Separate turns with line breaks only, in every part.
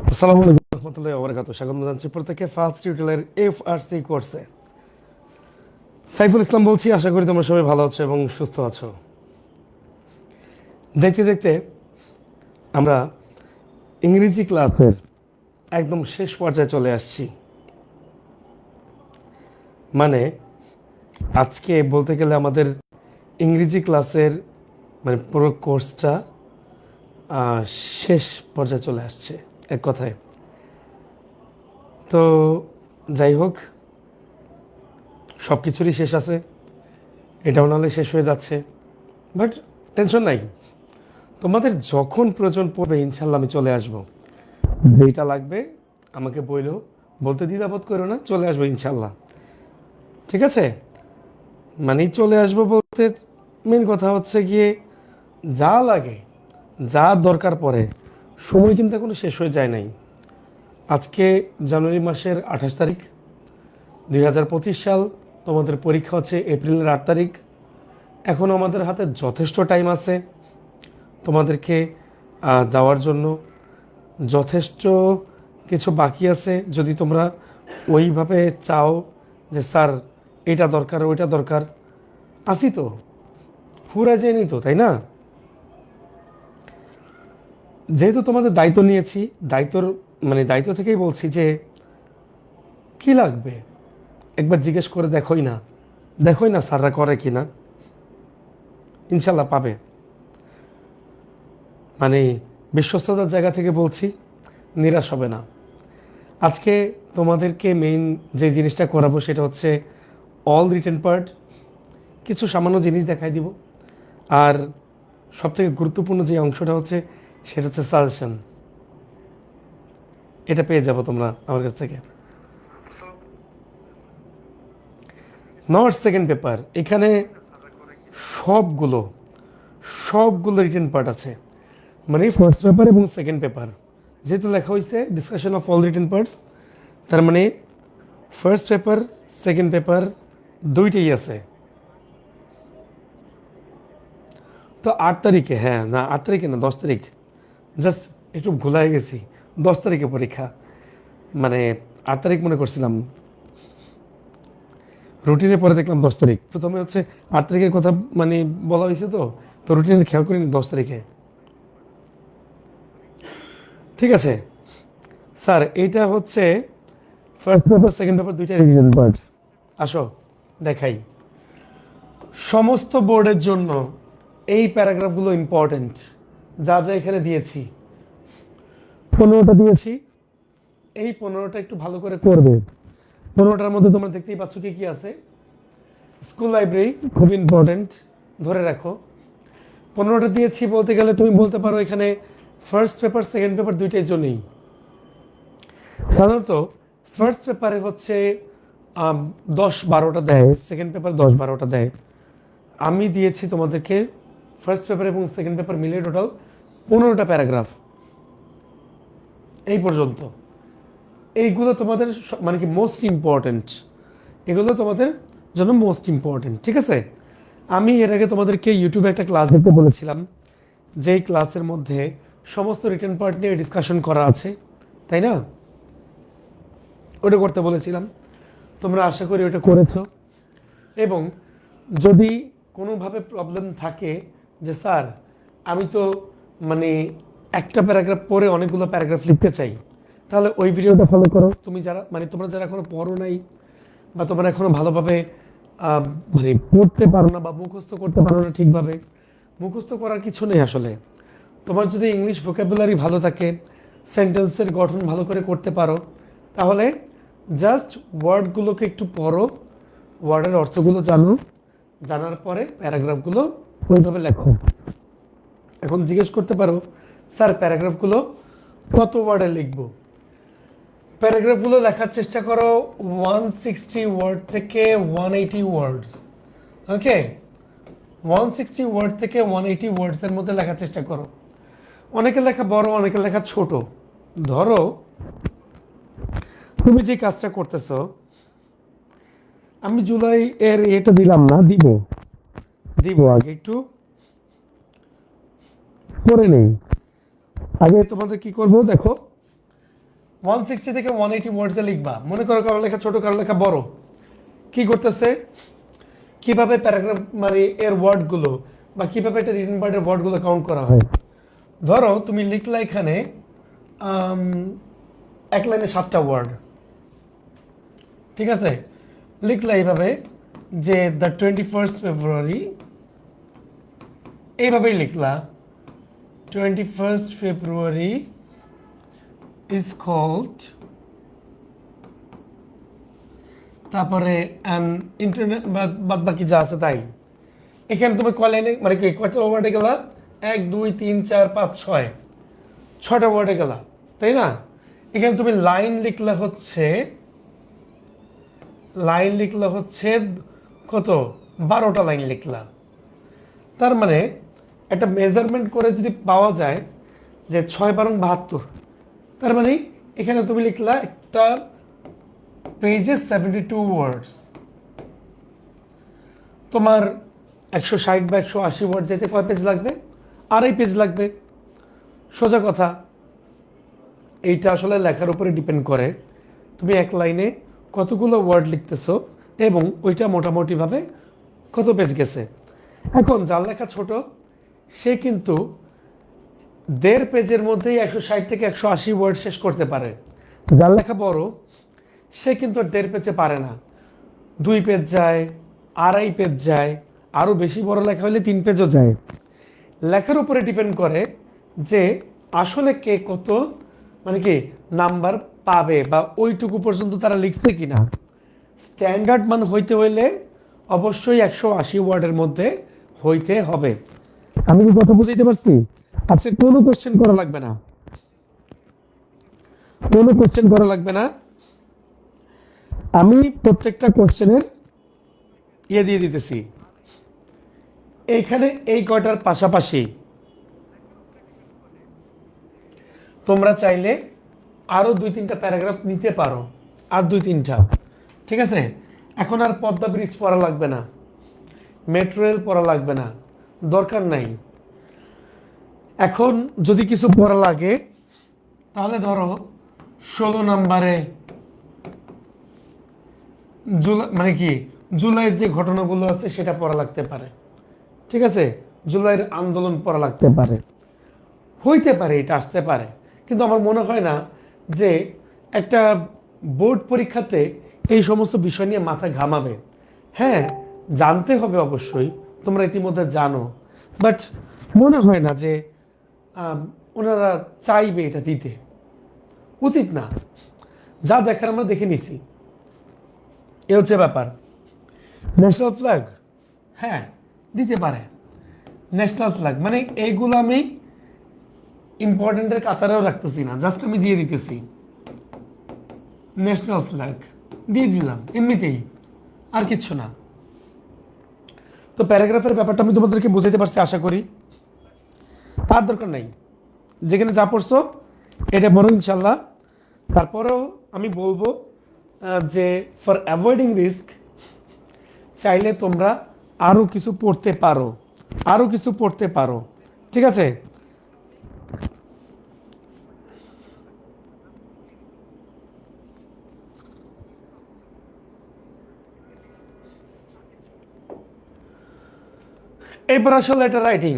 আসসালামু আলাইকুম রহমতুল্লাহি ওয়া বারাকাতুহু। স্বাগত জানাচ্ছি প্রত্যেককে ফার্স্ট টিউটোরিয়ালের এফআরসি কোর্সে। সাইফুল ইসলাম বলছি, আশা করি তোমরা সবাই ভালো আছো এবং সুস্থ আছো। দেখতে দেখতে আমরা ইংরেজি ক্লাসের একদম শেষ পর্যায়ে চলে আসছি। মানে আজকে বলতে গেলে আমাদের ইংরেজি ক্লাসের পুরো কোর্সটা শেষ পর্যায়ে চলে আসছে এক কথায়। তো যাই হোক, সব কিছুরই শেষ আছে, এটাও নাহলে শেষ হয়ে যাচ্ছে। বাট টেনশন নাই, তোমাদের যখন প্রয়োজন পড়বে ইনশাল্লাহ আমি চলে আসব। যেটা লাগবে আমাকে বলতে দ্বিধাবোধ করো না, চলে আসবো ইনশাল্লাহ। ঠিক আছে, চলে আসবো বলতে মেন কথা হচ্ছে গিয়ে যা লাগে, যা দরকার পড়ে, সময় কিন্তু এখনো শেষ হয়ে যায় নাই। আজকে জানুয়ারি মাসের 28 তারিখ 2025 সাল। তোমাদের পরীক্ষা হচ্ছে এপ্রিলের 8 তারিখ। এখনও আমাদের হাতে যথেষ্ট টাইম আছে তোমাদেরকে দেওয়ার জন্য। যথেষ্ট কিছু বাকি আছে। যদি তোমরা ওইভাবে চাও যে স্যার এটা দরকার ওইটা দরকার, আছি তো, ফুরা যায়নি তো, তাই না? যেহেতু তোমাদের দায়িত্ব নিয়েছি, দায়িত্ব থেকেই বলছি যে কি লাগবে একবার জিজ্ঞেস করে দেখোই না স্যাররা করে কি না, ইনশাল্লাহ পাবে। বিশ্বস্ততার জায়গা থেকে বলছি, নিরাশ হবে না। আজকে তোমাদেরকে মেইন যে জিনিসটা করাবো সেটা হচ্ছে অল রিটেন পার্ট। কিছু সামান্য জিনিস দেখাই দিব, আর সবথেকে গুরুত্বপূর্ণ যে অংশটা হচ্ছে সেটা হচ্ছে সাজেশন। এটা পেয়ে যাবো তোমরা আমার কাছ থেকে। নট সেকেন্ড পেপার, এখানে সবগুলো সবগুলো রিটেন পার্ট আছে, ফার্স্ট পেপার এবং সেকেন্ড পেপার। যেহেতু লেখা হয়েছে discussion of all written parts, তার মানে ফার্স্ট পেপার সেকেন্ড পেপার দুইটাই আছে। তো 8 তারিখে, হ্যাঁ না 8 তারিখে না 10 তারিখ, জাস্ট একটু ভুলাই গেছি, 10 তারিখে পরীক্ষা। 8 তারিখ মনে করছিলাম, রুটিনে পরে দেখলাম 10 তারিখ। প্রথমে হচ্ছে 8 তারিখের কথা বলা হয়েছে, তো তো রুটিনে খেয়াল করিনি 10 তারিখে। ঠিক আছে স্যার, এইটা হচ্ছে ফার্স্ট পেপার সেকেন্ড পেপার দুইটা রিভিশন পার্ট। আসো দেখাই। সমস্ত বোর্ডের জন্য এই প্যারাগ্রাফগুলো ইম্পর্টেন্ট। যা যা এখানে দিয়েছি, 15টা দিয়েছি, এই 15টা একটু ভালো করে করবে। 15টার মধ্যে তোমরা দেখতেই পাচ্ছ কি কি আছে। স্কুল লাইব্রেরি খুব ইম্পর্টেন্ট, ধরে রাখো। 15টা দিয়েছি বলতে গেলে তুমি বলতে পারো এখানে ফার্স্ট পেপার সেকেন্ড পেপার দুইটার জন্যই। সাধারণত ফার্স্ট পেপারে হচ্ছে 10-12টা দেয়, সেকেন্ড পেপার 10-12টা দেয়। আমি দিয়েছি তোমাদেরকে ফার্স্ট পেপার এবং সেকেন্ড পেপার মিলিয়ে টোটাল 15টা প্যারাগ্রাফ এই পর্যন্ত। এইগুলো তোমাদের মোস্ট ইম্পর্টেন্ট, এগুলো তোমাদের জন্য মোস্ট ইম্পর্টেন্ট। ঠিক আছে, আমি এর আগে তোমাদেরকে ইউটিউবে একটা ক্লাস দেখতে বলেছিলাম, যেই ক্লাসের মধ্যে সমস্ত রিটেন পার্ট নিয়ে ডিসকাশন করা আছে, তাই না? ওটা করতে বলেছিলাম, তোমরা আশা করি ওটা করেছো। এবং যদি কোনোভাবে প্রবলেম থাকে যে স্যার আমি তো একটা প্যারাগ্রাফ পরে অনেকগুলো প্যারাগ্রাফ লিখতে চাই, তাহলে ওই ভিডিওটা ফলো করো। তুমি যারা তোমরা যারা এখনো পড়ো নাই, বা তোমরা এখনো ভালোভাবে পড়তে পারো না বা মুখস্থ করতে পারো না ঠিকভাবে, মুখস্থ করার কিছু নেই আসলে। তোমার যদি ইংলিশ ভোকাবুলারি ভালো থাকে, সেন্টেন্সের গঠন ভালো করে করতে পারো, তাহলে জাস্ট ওয়ার্ডগুলোকে একটু পড়ো, ওয়ার্ডের অর্থগুলো জানো, জানার পরে প্যারাগ্রাফগুলো ওইভাবে লেখো। এখন জিজ্ঞেস করতে পারো স্যার প্যারাগ্রাফগুলো কত ওয়ার্ডে লিখবো? প্যারাগ্রাফগুলো লেখার চেষ্টা করো 160 ওয়ার্ড থেকে 180 ওয়ার্ডস। ওকে, 160 ওয়ার্ড থেকে 180 ওয়ার্ডসের মধ্যে লেখার চেষ্টা করো। অনেকে লেখা বড়, অনেকে লেখা ছোট। ধরো তুমি যে কাজটা করতেছো, আমি জুলাই এর এটা দিলাম না, দিব আগে একটু করে নেই। আগে তোমাদের কি করবো দেখো, 160 থেকে 180 ওয়ার্ডসে লিখবা। মনে করো কারো লেখা ছোট, কারো লেখা বড়। কি করতেছে, কিভাবে প্যারাগ্রাফ মানে এর ওয়ার্ডগুলো বা কিভাবে এটা রিটেন পার্টের ওয়ার্ডগুলো কাউন্ট করা হয়। ধরো তুমি লিখলা এখানে এক লাইনে 7টা ওয়ার্ড, ঠিক আছে। লিখলা এইভাবে যে দ্য 21st ফেব্রুয়ারি, এইভাবেই লিখলা 21st ফেব্রুয়ারি ইজ কল্ড, তারপরে ইন্টারনেট বাদ বাকি যা আছে তাই। এখানে তুমি কয় লাইনে মানে কি কয়টা ওয়ার্ডে গেলা, 1 2 3 4 5 6, 6টা ওয়ার্ডে গেলা, তাই না। এখানে তুমি লাইন লিখলা হচ্ছে কত, 12টা লাইন লিখলা। তার মানে একটা মেজারমেন্ট করে যদি পাওয়া যায় যে 6 12 72, তার মানে এখানে তুমি লিখলা একটা পেজে 72 ওয়ার্ডস। তোমার 160 বা 180 ওয়ার্ড যেতে কয় পেজ লাগবে, 2.5 পেজ লাগবে। সোজা কথা, এইটা আসলে লেখার উপরে ডিপেন্ড করে তুমি এক লাইনে কতগুলো ওয়ার্ড লিখতেছো এবং ওইটা মোটামুটিভাবে কত পেজ গেছে। এখন যার লেখা ছোট সে কিন্তু 1.5 পেজের মধ্যেই 160 থেকে 180 ওয়ার্ড শেষ করতে পারে। যার লেখা বড় সে কিন্তু 1.5 পেজে পারে না, 2 পেজ যায়, 2.5 পেজ যায়, আরও বেশি বড় লেখা হলে 3 পেজও যায়। লেখার উপরে ডিপেন্ড করে যে আসলে কে কত মানে কি নাম্বার পাবে বা ওইটুকু পর্যন্ত তারা লিখছে কিনা। স্ট্যান্ডার্ড মান হইতে হইলে অবশ্যই 180 ওয়ার্ডের মধ্যে হইতে হবে। আমি কি কথা বুঝাইতে পারছি? আচ্ছা, কোনো কোশ্চেন করা লাগবে না, কোনো কোশ্চেন করা লাগবে না। আমি প্রত্যেকটা কোশ্চেনের দিয়ে দিতেছি। এইখানে এই কয়টার পাশাপাশি তোমরা চাইলে আরো 2-3টা প্যারাগ্রাফ নিতে পারো, আর 2-3টা, ঠিক আছে। এখন আর পদ্মা ব্রিজ পড়া লাগবে না, মেট্রো রেল পড়া লাগবে না, দরকার নাই। এখন যদি কিছু পড়া লাগে তাহলে ধরো 16 নম্বরে জুলাই মানে কি জুলাইয়ের যে ঘটনাগুলো আছে সেটা পড়া লাগতে পারে, ঠিক আছে। জুলাইয়ের আন্দোলন পড়া লাগতে পারে, হইতে পারে, এটা আসতে পারে। কিন্তু আমার মনে হয় না যে একটা বোর্ড পরীক্ষাতে এই সমস্ত বিষয় নিয়ে মাথা ঘামাবে। হ্যাঁ, জানতে হবে অবশ্যই, তোমরা ইতিমধ্যে জানো, বাট মনে হয় না যে ওনারা চাইবে এটা দিতে, উচিত না। যা দেখার আমরা দেখে নিছি, এ হচ্ছে ব্যাপার। ন্যাশনাল ফ্ল্যাগ, হ্যাঁ দিতে পারে। ন্যাশনাল ফ্ল্যাগ মানে এইগুলো আমি ইম্পর্টেন্টের কাতারেও রাখতেছি না, জাস্ট আমি দিয়ে দিতেছি ন্যাশনাল ফ্ল্যাগ দিয়ে দিলাম এমনিতেই, আর কিচ্ছু না। তো প্যারাগ্রাফের ব্যাপারটা আমি তোমাদেরকে বুঝাইতে পারছি আশা করি। তার দরকার নাই, যেখানে যা পড়ছো এটা বড় ইনশাল্লাহ। তারপরেও আমি বলবো যে ফর অ্যাভয়েডিং রিস্ক চাইলে তোমরা আরও কিছু পড়তে পারো, আরও কিছু পড়তে পারো, ঠিক আছে। এরপর আসলে লেটার রাইটিং।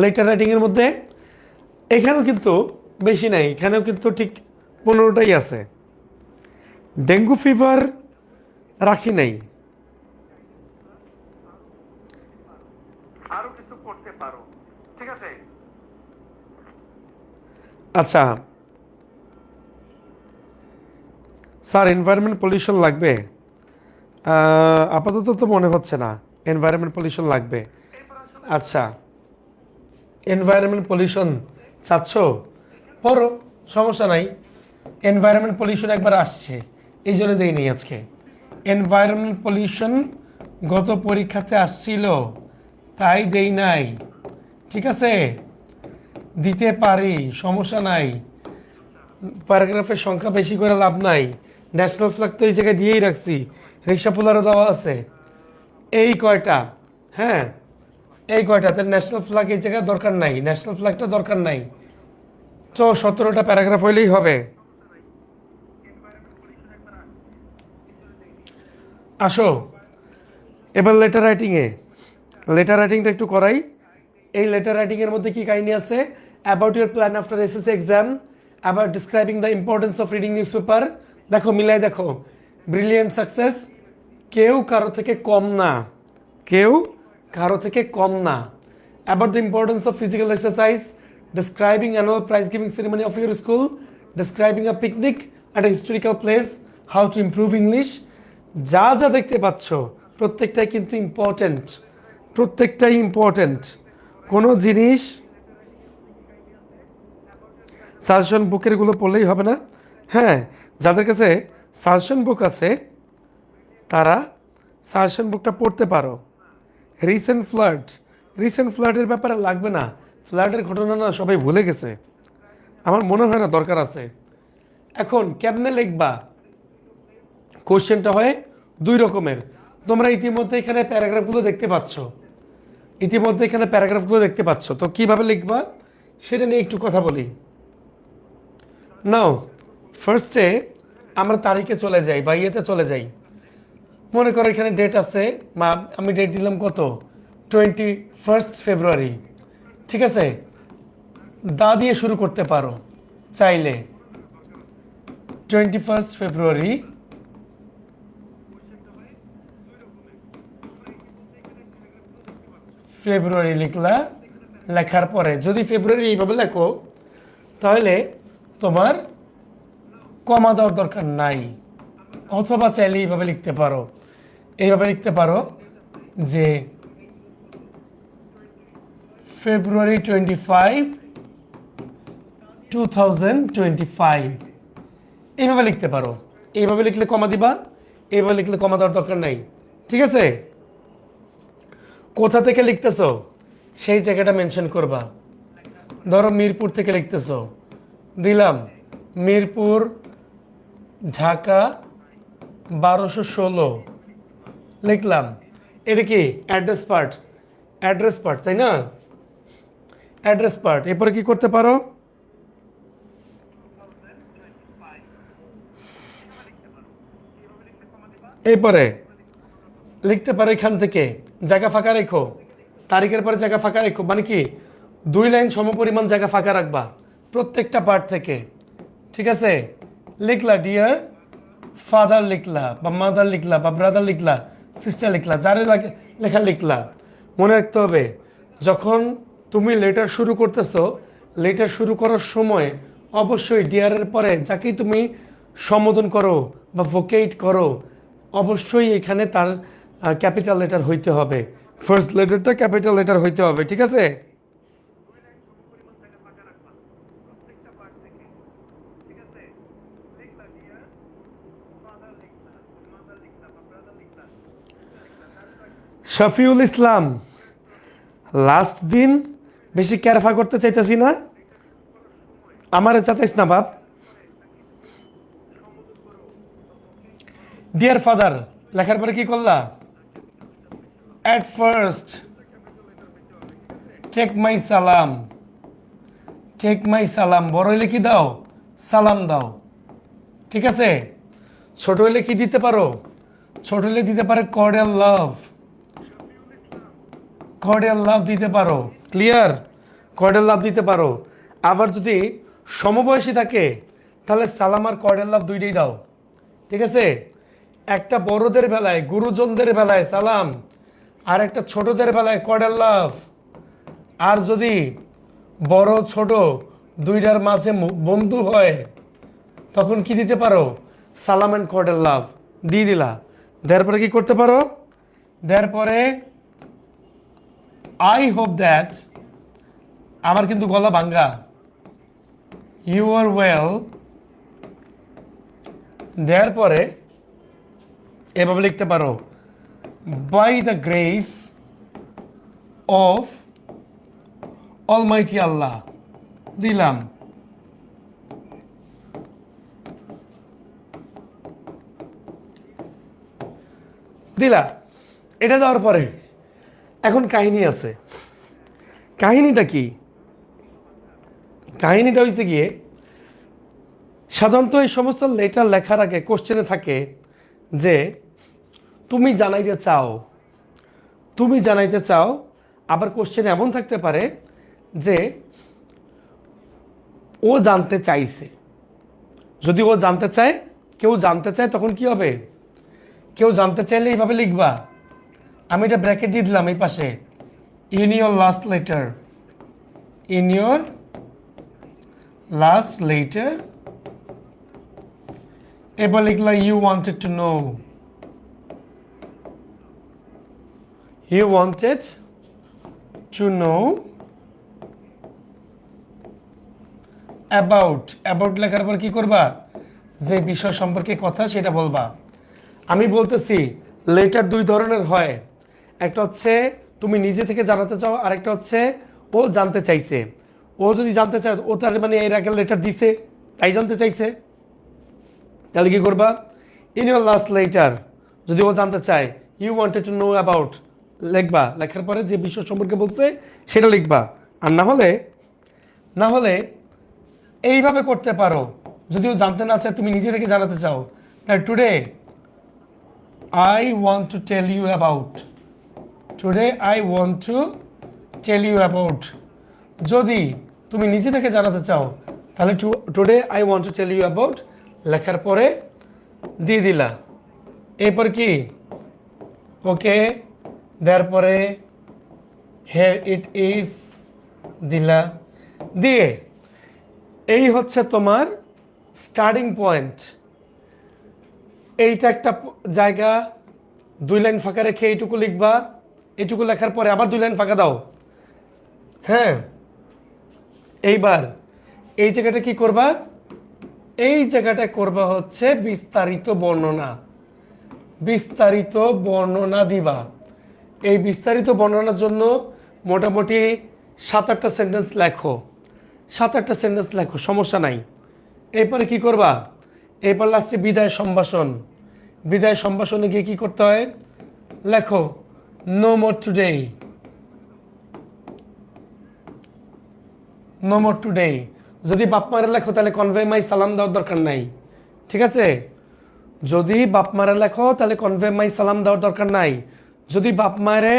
লেটার রাইটিংয়ের মধ্যে এখানেও কিন্তু বেশি নাই, এখানেও কিন্তু ঠিক 15টাই আছে। ডেঙ্গু ফিভার রাখি নাই, আরো কিছু করতে পারো, ঠিক আছে। আচ্ছা স্যার, এনভায়রনমেন্ট পলিউশন লাগবে? আপাতত তো মনে হচ্ছে না এনভায়রনমেন্ট পলিউশন লাগবে। আচ্ছা, এনভায়রনমেন্ট পলিউশন চাচ্ছ, পড়ো, সমস্যা নাই। এনভায়রনমেন্ট পলিউশন একবার আসছে, এই জন্য দেই নেই আজকে। এনভায়রনমেন্ট পলিউশন গত পরীক্ষাতে আসছিল, তাই দেই নাই, ঠিক আছে। দিতে পারি, সমস্যা নাই। প্যারাগ্রাফের সংখ্যা বেশি করে লাভ নাই। ন্যাশনাল ফ্ল্যাগ তো এই জায়গায় দিয়েই রাখছি, রিক্সা পোলারও দেওয়া আছে, এই কয়টা। হ্যাঁ, এই কয়টাতে ন্যাশনাল ফ্ল্যাগ এই জায়গায় দরকার নাই, ন্যাশনাল ফ্ল্যাগটা দরকার নাই। তো 17টা প্যারাগ্রাফ হইলেই হবে। আসো এবার লেটার রাইটিংয়ে, লেটার রাইটিংটা একটু করাই। এই লেটার রাইটিংয়ের মধ্যে কি কাহিনী আছে? About your plan after SSC exam, about describing the importance of reading news paper. দেখো মিলাই দেখো, ব্রিলিয়েন্ট সাকসেস, কেউ কারো থেকে কম না, কেউ কারো থেকে কম না। About the importance of physical exercise, describing annual prize giving ceremony of your school, describing a picnic at a historical place, how to improve English. যা যা দেখতে পাচ্ছ প্রত্যেকটাই কিন্তু ইম্পর্টেন্ট, প্রত্যেকটাই ইম্পর্টেন্ট। কোনো জিনিস সাজেশন বুকেরগুলো পড়লেই হবে না। হ্যাঁ, যাদের কাছে সাজেশন বুক আছে তারা সাজেশন বুকটা পড়তে পারো। রিসেন্ট ফ্লাড, রিসেন্ট ফ্লাডের ব্যাপারে লাগবে না, ফ্লাডের ঘটনা না সবাই ভুলে গেছে, আমার মনে হয় না দরকার আছে। এখন কেমনে লিখবা? কোশ্চেনটা হয় দুই রকমের। তোমরা ইতিমধ্যে এখানে প্যারাগ্রাফগুলো দেখতে পাচ্ছ, ইতিমধ্যে এখানে প্যারাগ্রাফগুলো দেখতে পাচ্ছ, তো কিভাবে লিখবা সেটা নিয়ে একটু কথা বলি। নাও ফার্স্টে আমরা তারিখে চলে যাই বা ইয়েতে চলে যাই। মনে করো এখানে ডেট আছে, বা আমি ডেট দিলাম কত, 21 ফেব্রুয়ারি। ঠিক আছে, দা দিয়ে শুরু করতে পারো চাইলে। 21 ফেব্রুয়ারি, ফেব্রুয়ারি লিখলা। লেখার পরে যদি ফেব্রুয়ারি এইভাবে লেখো তাহলে তোমার কমা দেওয়ার দরকার নাই, অথবা চাইলে এইভাবে লিখতে পারো, এইভাবে লিখতে পারো যে ফেব্রুয়ারি 25, 2025, এইভাবে লিখতে পারো। এইভাবে লিখলে কমা দিবা, এইভাবে লিখলে কমা দেওয়ার দরকার নাই। ঠিক আছে, কোথা থেকে লিখতেছো সেই জায়গাটা মেনশন করবা। ধরো মিরপুর থেকে লিখতেছো, দিলাম মিরপুর, ঢাকা 1216 লিখলাম। এটা কি অ্যাড্রেস পার্ট, অ্যাড্রেস পার্ট, তাই না? Address part. এরপরে কি করতে পারো? এরপরে লিখতে পারো এখান থেকে জায়গা ফাঁকা রেখো, তারিখের পরে জায়গা ফাঁকা রেখো, মানে কি 2 লাইন সমপরিমাণ জায়গা ফাঁকা রাখবা প্রত্যেকটা পার্ট থেকে। ঠিক আছে, লিখলা ডিয়ার ফাদার লিখলা, বা মাদার লিখলা, বা ব্রাদার লিখলা, সিস্টার লিখলা, যারে লেখা লিখলা। মনে রাখতে হবে যখন তুমি লেটার শুরু করতেছো, লেটার শুরু করার সময় অবশ্যই ডিয়ারের পরে যাকেই তুমি সম্বোধন করো বা ভোকেট করো, অবশ্যই এখানে তার ক্যাপিটাল লেটার হইতে হবে, ফার্স্ট লেটারটা ক্যাপিটাল লেটার হইতে হবে। ঠিক আছে, শফিউল ইসলাম, লাস্ট দিন বেশি ক্যারফা করতে চাইতেছি না, আমারে চাইতেছ না বাপ। ডিয়ার ফাদার লেখার পরে কি করলা? অ্যাট ফার্স্ট টেক মাই সালাম, টেক মাই সালাম। বড় হইলে কি দাও? সালাম দাও। ঠিক আছে, ছোট হইলে কি দিতে পারো? ছোট হইলে দিতে পারে কর্ডিয়াল লাভ, কর্ডিয়াল লাভ দিতে পারো। ক্লিয়ার, কর্ডিয়াল লাভ দিতে পারো। আবার যদি সমবয়সী থাকে তাহলে সালাম আর কর্ডিয়াল লাভ দুইটাই দাও। ঠিক আছে, একটা বড়দের বেলায় গুরুজনদের বেলায় সালাম, আর একটা ছোটদের বেলায় কর্ডিয়াল লাভ। আর যদি বড় ছোট দুইটার মাঝে বন্ধু হয় তখন কি দিতে পারো? সালাম অ্যান্ড কর্ডিয়াল লাভ দিয়ে দিলা। দেওয়ার পরে কি করতে পারো? দেওয়ার পরে আই হোপ দ্যাট, আমার কিন্তু গলা ভাঙ্গা, ইউ আর ওয়েল। দেওয়ার পরে এভাবে লিখতে পারো, by the grace of almighty Allah, দিলাম। দিলা, এটা দেওয়ার পরে এখন কাহিনী আছে। কাহিনীটা কি? কাহিনীটা হয়েছে গিয়ে, সাধারণত এই সমস্ত লেটার লেখার আগে কোশ্চেনে থাকে যে তুমি জানাইতে চাও, তুমি জানাইতে চাও। আবার কোশ্চেন এমন থাকতে পারে যে ও জানতে চাইছে। যদি ও জানতে চায়, কেউ জানতে চায়, তখন কি হবে? কেউ জানতে চাইলে এইভাবে লিখবা। আমি এটা ব্র্যাকেট দিয়ে দিলাম এই পাশে, in your last letter, in your last letter. এবার লিখলা you wanted to know, you wanted to know about. About লেখার পর কি করবা? যে বিষয় সম্পর্কে কথা সেটা বলবা। আমি বলতেছি লেটার দুই ধরনের হয়, একটা হচ্ছে তুমি নিজে থেকে জানাতে চাও, আর একটা হচ্ছে ও জানতে চাইছে। ও যদি জানতে চায়, ও তার মানে এর আগে লেটার দিছে, তাই জানতে চাইছে। তাহলে কি করবা? ইন ইউর লাস্ট লেটার, যদি ও জানতে চায়, you wanted to know about লিখবা। লেখার পরে যে বিষয় সম্পর্কে বলছে সেটা লিখবা। আর না হলে এইভাবে করতে পারো, যদিও জানতে না চায়, তুমি নিজে থেকে জানাতে চাও, তাই today I want to tell you about, today I want to tell you about. যদি তুমি নিজে থেকে জানাতে চাও, তাহলে today I want to tell you about লেখার পরে দিয়ে দিলা। এরপর কি? ওকে, দেওয়ার পরে হেয়ার ইট ইজ দিলা। দিয়ে এই হচ্ছে তোমার স্টার্টিং পয়েন্ট। এইটা একটা জায়গা, 2 লাইন ফাঁকা রেখে এইটুকু লিখবা। এইটুকু লেখার পরে আবার 2 লাইন ফাঁকা দাও। হ্যাঁ, এইবার এই জায়গাটা কি করবা? এই জায়গাটা করবা হচ্ছে বিস্তারিত বর্ণনা। বিস্তারিত বর্ণনা দিবা। এই বিস্তারিত বর্ণনার জন্য মোটামুটি 7-8টা সেন্টেন্স লেখো, 7-8টা সেন্টেন্স লেখো, সমস্যা নাই। এরপরে কি করবা? এরপর লাস্টে বিদায় সম্ভাষণ। বিদায় সম্ভাষণে গিয়ে কি করতে হয়? লেখো no more today, no more today. যদি বাপ মায়ের লেখো তাহলে কনভে মাই সালাম দেওয়ার দরকার নাই, ঠিক আছে? যদি বাপ মারে লেখো তাহলে কনভে মাই সালাম দেওয়ার দরকার নাই। যদি বাপ মায়েরে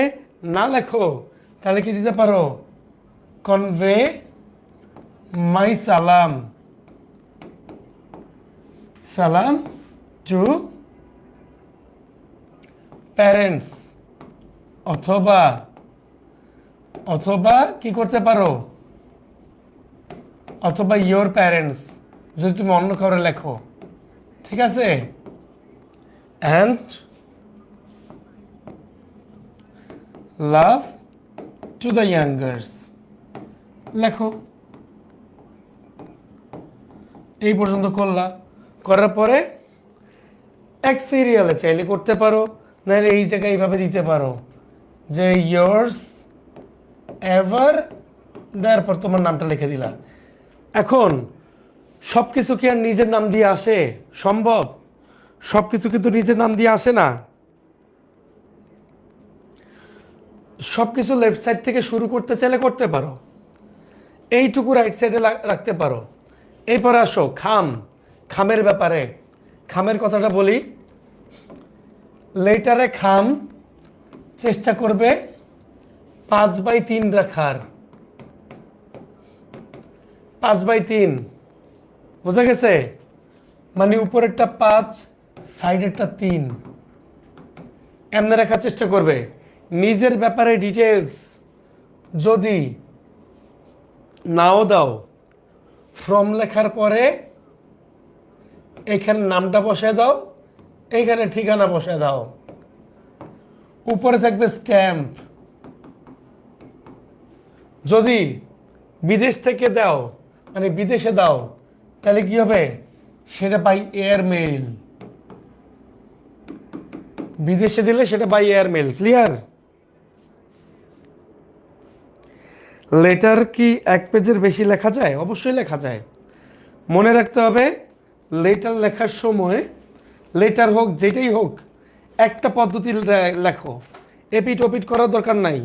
না লেখো তাহলে কি দিতে পারো? কনভে মাই সালাম, সালাম টু প্যারেন্টস। অথবা অথবা কি করতে পারো? অথবা ইয়োর প্যারেন্টস, যদি তুমি অন্য কাউরে লেখো, ঠিক আছে? And love to the youngers লেখো। এই পর্যন্ত করলা। করার পরে এক সিরিয়ালে চাইলে করতে পারো, নাহলে এই জায়গায় এইভাবে দিতে পারো যে ইয়ার্স এভার, দেওয়ার পর তোমার নামটা লিখে দিলা। এখন সব কিছু কি আর নিজের নাম দিয়ে আসে? সম্ভব? সব কিছু কিন্তু নিজের নাম দিয়ে আসে না। সব কিছু লেফট সাইড থেকে শুরু করতে চাইলে করতে পারো, এইটুকু রাইট সাইডে রাখতে পারো। এরপর আসো খাম। খামের ব্যাপারে, খামের কথাটা বলি। লেটারে খাম চেষ্টা করবে 5/3 রাখার। 5/3 বোঝা গেছে? মানে উপরেরটা 5, সাইডেরটা 3, এমনি রাখার চেষ্টা করবে। নিজের ব্যাপারে ডিটেলস যদি নাও দাও, ফ্রম লেখার পরে এখানে নামটা বসায় দাও, এইখানে ঠিকানা বসায় দাও। উপরে থাকবে স্ট্যাম্প। যদি বিদেশ থেকে দাও, মানে বিদেশে দাও, তাহলে কি হবে? সেটা বাই এয়ার মেইল। বিদেশে দিলে সেটা by air mail. Clear? Letter কি 1 পেজের বেশি লেখা যায়? অবশ্যই লেখা যায়। মনে রাখতে হবে লেটার লেখার সময়, লেটার হোক যেটাই হোক, একটা পদ্ধতি লেখো। এপিট ওপিট করার দরকার নাই।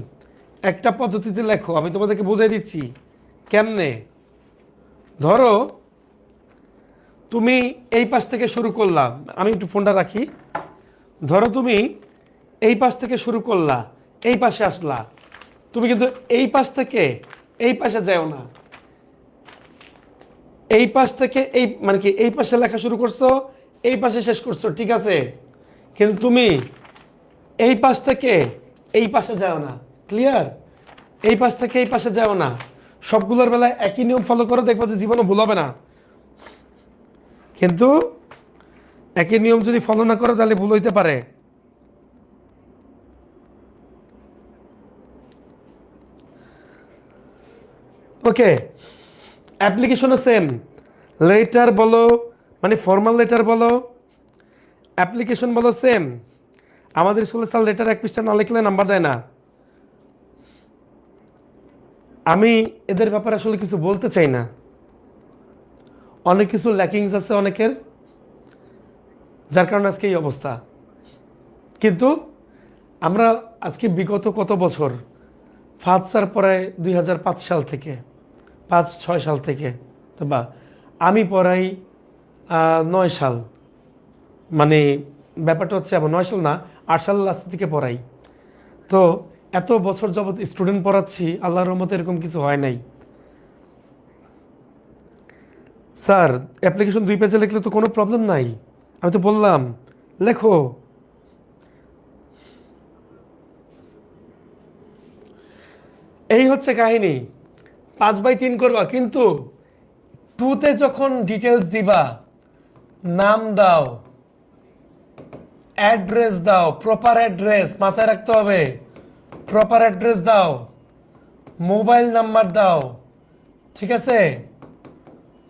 একটা পদ্ধতিতে লেখো, আমি তোমাদেরকে বুঝাই দিচ্ছি কেমনে। ধরো তুমি এই পাশ থেকে শুরু করলাম, আমি একটু ফোনটা রাখি। ধরো তুমি এই পাশ থেকে শুরু করলা, এই পাশে আসলা, তুমি কিন্তু এই পাশ থেকে এই পাশে যাও না, এই পাশ থেকে এই মানে কি এই পাশে লেখা শুরু করছো, এই পাশে শেষ করছো, ঠিক আছে, কিন্তু তুমি এই পাশ থেকে এই পাশে যাও না। ক্লিয়ার? এই পাশ থেকে এই পাশে যাও না। সবগুলোর বেলায় একই নিয়ম ফলো করো, দেখবো যে জীবনে ভুল হবে না। কিন্তু একই নিয়ম যদি ফলো না করো তাহলে ভুল হইতে পারে। ওকে, অ্যাপ্লিকেশনও সেম। লেটার বলো, মানে ফর্মাল লেটার বলো, অ্যাপ্লিকেশন বলো, সেম। আমাদের স্কুলে স্যার লেটার 1 পৃষ্ঠা না লিখলে নাম্বার দেয় না। আমি এদের ব্যাপারে আসলে কিছু বলতে চাই না, অনেক কিছু ল্যাকিংস আছে অনেকের, যার কারণে আজকে এই অবস্থা। কিন্তু আমরা আজকে বিগত কত বছর, ফার্স্ট স্যার পড়ায় 2005 সাল থেকে, 5-6 সাল থেকে, তো বা আমি পড়াই 9 সাল, মানে ব্যাপারটা হচ্ছে এমন, 9 সাল না, 8 সালের লাস্ট থেকে পড়াই। তো এত বছর যাবৎ স্টুডেন্ট পড়াচ্ছি, আল্লাহর রহমতে এরকম কিছু হয় নাই। স্যার অ্যাপ্লিকেশন 2 পেজে লিখলে তো কোনো প্রবলেম নাই, আমি তো বললাম লেখো। এই হচ্ছে কাহিনী। 5/3 করবা, কিন্তু 2তে যখন ডিটেলস দিবা, নাম দাও, অ্যাড্রেস দাও, প্রপার অ্যাড্রেস মাথায় রাখতে হবে, প্রপার অ্যাড্রেস দাও, মোবাইল নাম্বার দাও, ঠিক আছে,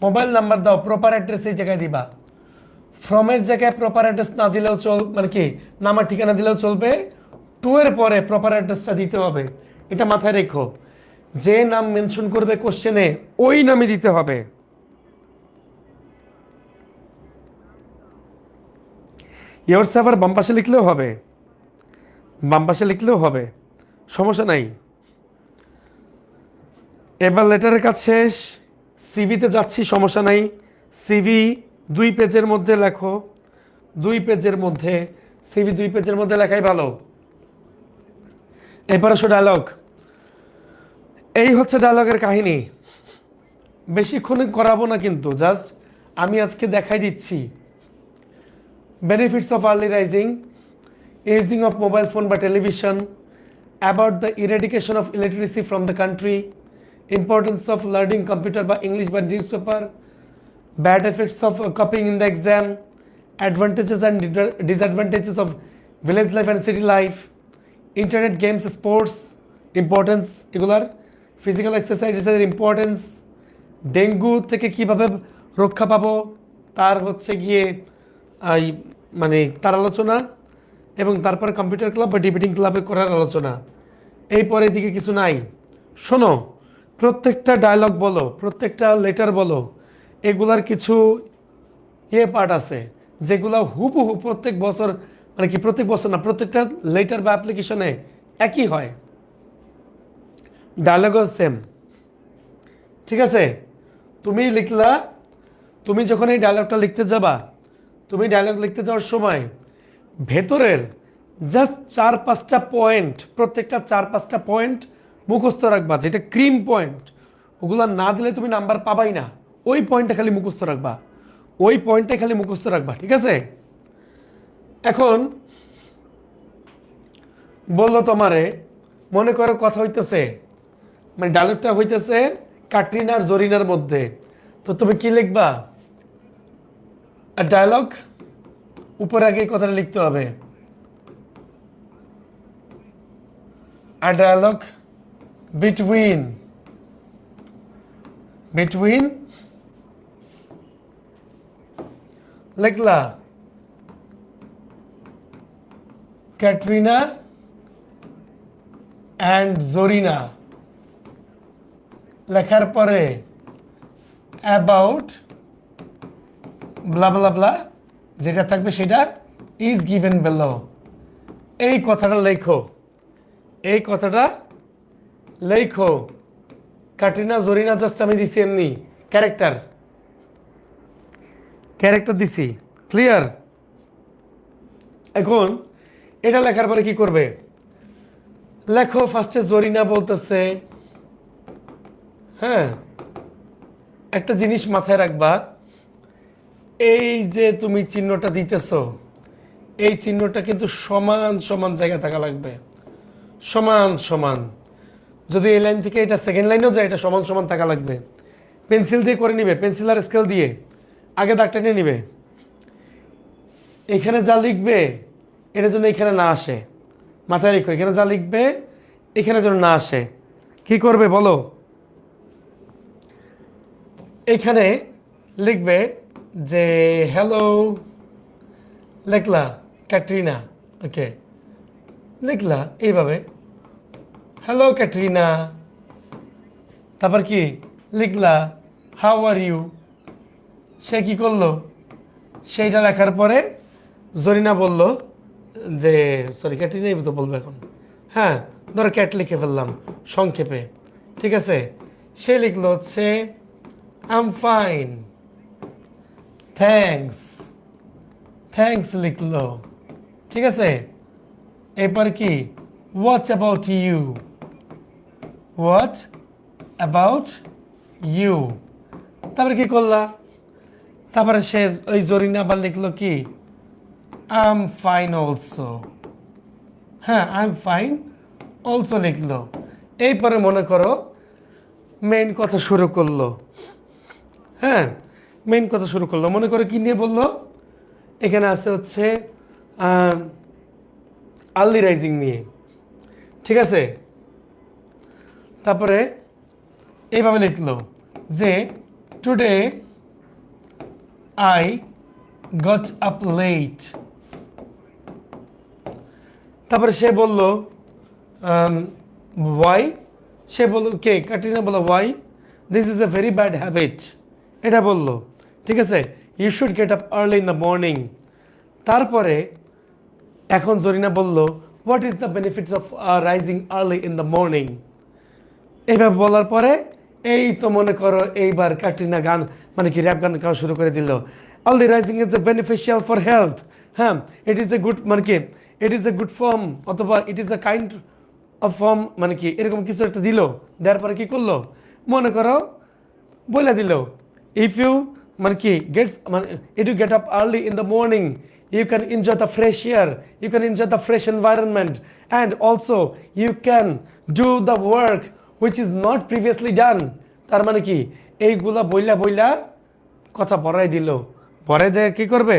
মোবাইল নাম্বার দাও, প্রপার অ্যাড্রেস এই জায়গায় দিবা। ফ্রমের জায়গায় প্রপার অ্যাড্রেস না দিলেও মানে কি নামার ঠিকানা দিলেও চলবে, 2 এর পরে প্রপার অ্যাড্রেসটা দিতে হবে। এটা মাথায় রেখো, যে নাম মেনশন করবে কোশ্চেনে ওই নামে দিতে হবে। ইয়োর সার্ভার বাম পাশে লিখলেও হবে, বাম পাশে লিখলেও হবে, সমস্যা নাই। এবার লেটারের কাজ শেষ, সিভিতে যাচ্ছি, সমস্যা নাই। সিভি 2 পেজের মধ্যে লেখো, 2 পেজের মধ্যে, সিভি 2 পেজের মধ্যে লেখাই ভালো। এবার আসো ডায়লগ। এই হচ্ছে ডায়লগের কাহিনী। বেশিক্ষণ করাবো না, কিন্তু জাস্ট আমি আজকে দেখাই দিচ্ছি benefits of early rising, using of mobile phone by television, about the eradication of illiteracy from the country, importance of learning computer by English by newspaper, bad effects of copying in the exam, advantages and disadvantages of village life and city life, internet games, sports, importance, এগুলার physical exercises importance, dengue থেকে কিভাবে রক্ষা পাবো তার হচ্ছে গিয়ে এই মানে তার আলোচনা, এবং তারপরে কম্পিউটার ক্লাব বা ডিবেটিং ক্লাবে করার আলোচনা। এই পরে দিকে কিছু নাই। শোনো, প্রত্যেকটা ডায়লগ বলো, প্রত্যেকটা লেটার বলো, এগুলার কিছু পার্ট আছে যেগুলো হুবহু প্রত্যেক বছর, মানে কি প্রত্যেক বছর না, প্রত্যেকটা লেটার বা অ্যাপ্লিকেশনে একই হয়, ডায়লগও সেম, ঠিক আছে। তুমি লিখলা, তুমি যখন এই ডায়লগটা লিখতে যাবা, তুমি ডায়লগ লিখতে যাওয়ার সময় ভেতরের জাস্ট 4-5টা পয়েন্ট, প্রত্যেকটা 4-5টা পয়েন্ট মুখস্থ রাখবা, যেটা ক্রিম পয়েন্ট, ওগুলো না দিলে তুমি নাম্বার পাবাই না। ওই পয়েন্টটা খালি মুখস্থ রাখবা, ওই পয়েন্টটা খালি মুখস্থ রাখবা, ঠিক আছে। এখন বললো তোমারে, মনে করো কথা হইতেছে, মানে ডায়লগটা হইতেছে ক্যাটরিনা আর জরিনার মধ্যে, তো তুমি কি লিখবা? আর ডায়লগ উপরে আগে কথাটা লিখতে হবে, আর ডায়লগ বিটুইন লিখলা ক্যাটরিনা অ্যান্ড জরিনা, লেখার পরে অ্যাবাউট ব্লা ব্লা ব্লা, যেটা থাকবে সেটা ইজ গিভেন বিলো। এই কথাটা লেখো, এই কথাটা লেখো ক্যাটরিনা জরিনা, জাস্ট আমি দিছি এমনি ক্যারেক্টার দিছি। ক্লিয়ার? এখন এটা লেখার পরে কি করবে? লেখো ফার্স্টে জরিনা বলতেছে, হ্যাঁ, একটা জিনিস মাথায় রাখবা, এই যে তুমি চিহ্নটা দিতেছো, এই চিহ্নটা কিন্তু সমান সমান জায়গা থাকা লাগবে, সমান সমান। যদি এই লাইন থেকে এটা সেকেন্ড লাইনেও যায়, এটা সমান সমান থাকা লাগবে। পেন্সিল দিয়ে করে নিবে, পেন্সিল আর স্কেল দিয়ে আগে দাগটা নিয়ে নিবে। এখানে যা লিখবে এটা যেন এখানে না আসে, মাথায় রেখো, এখানে যা লিখবে এখানে যেন না আসে। কি করবে বলো? এখানে লিখবে যে হ্যালো, লিখলা ক্যাটরিনা, ওকে, লিখলা এইভাবে হ্যালো ক্যাটরিনা, তারপর কি লিখলা হাউ আর ইউ। সে কি করলো? সেইটা লেখার পরে জরিনা বলল যে, সরি ক্যাটরিনাই তো বলবো এখন, হ্যাঁ ধরো ক্যাট লিখে ফেললাম সংক্ষেপে, ঠিক আছে। সে লিখলো হচ্ছে I am fine, thanks, thanks লিখলো, ঠিক আছে। এরপর কি what about you, what about you, তারপরে কি করলা? তারপরে সে ওই জরিনা আবার লিখলো কি আই এম ফাইন অলসো, হ্যাঁ আই এম ফাইন অলসো লিখলো। এরপরে মনে করো মেইন কথা শুরু করলো, হ্যাঁ মেইন কথা শুরু করলো। মনে করো কি নিয়ে বললো? এখানে আছে হচ্ছে আর্লি রাইজিং নিয়ে, ঠিক আছে। তারপরে এইভাবে লিখলো যে today I got up late. তারপরে সে বলল ওয়াই, সে বলল কে ক্যাটরিনা বলল why, this is a very bad habit, এটা বলল, ঠিক আছে। You should get up early in the morning. তারপরে এখন জরিনা বলল what is the benefits of rising early in the morning. এইভাবে বলার পরে এই তো মনে করো এইবার ক্যাটরিনা গান মানে কি র্যাপ গান গাওয়া শুরু করে দিল। Early rising is a beneficial for health, হ্যাঁ ইট ইজ এ গুড মানে কি it is a good form, অথবা it is a kind of form, মানে কি এরকম কিছু একটা দিল। দেওয়ার পরে কি করলো? মনে করো বলে দিল ইফ ইউ মানে কি গেটস মানে if you get up early in the morning you can enjoy the fresh air, you can enjoy the fresh environment, and also you can do the work which is not previously done. তার মানে কি এইগুলা বইলা বইলা কথা পড়াই দিল। পরে দেয় কি করবে?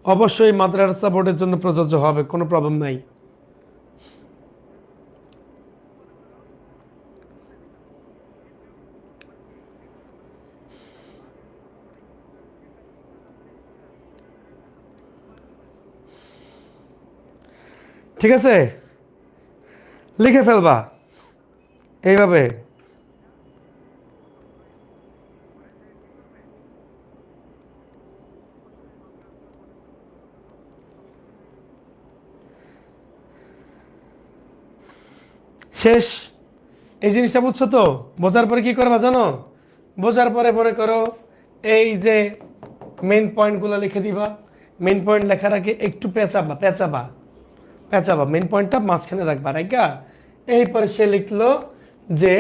অবশ্যই মাদ্রাসা বোর্ডের জন্য প্রযোজ্য হবে, কোনো প্রবলেম নাই। ঠিক আছে, লিখে ফেলবা এইভাবে। শেষ। এই জিনিসটা বুঝছো তো? বোঝার পরে কি করবা জানো? বোঝার পরে মনে করো এই যে মেইন পয়েন্টগুলো লিখে দিবা। মেইন পয়েন্ট লেখার আগে একটু পেঁচাবা পেঁচাবা পেঁচাবা, মেইন পয়েন্টটা মাঝখানে রাখবা, রাখা। এইপরে সে লিখলো যে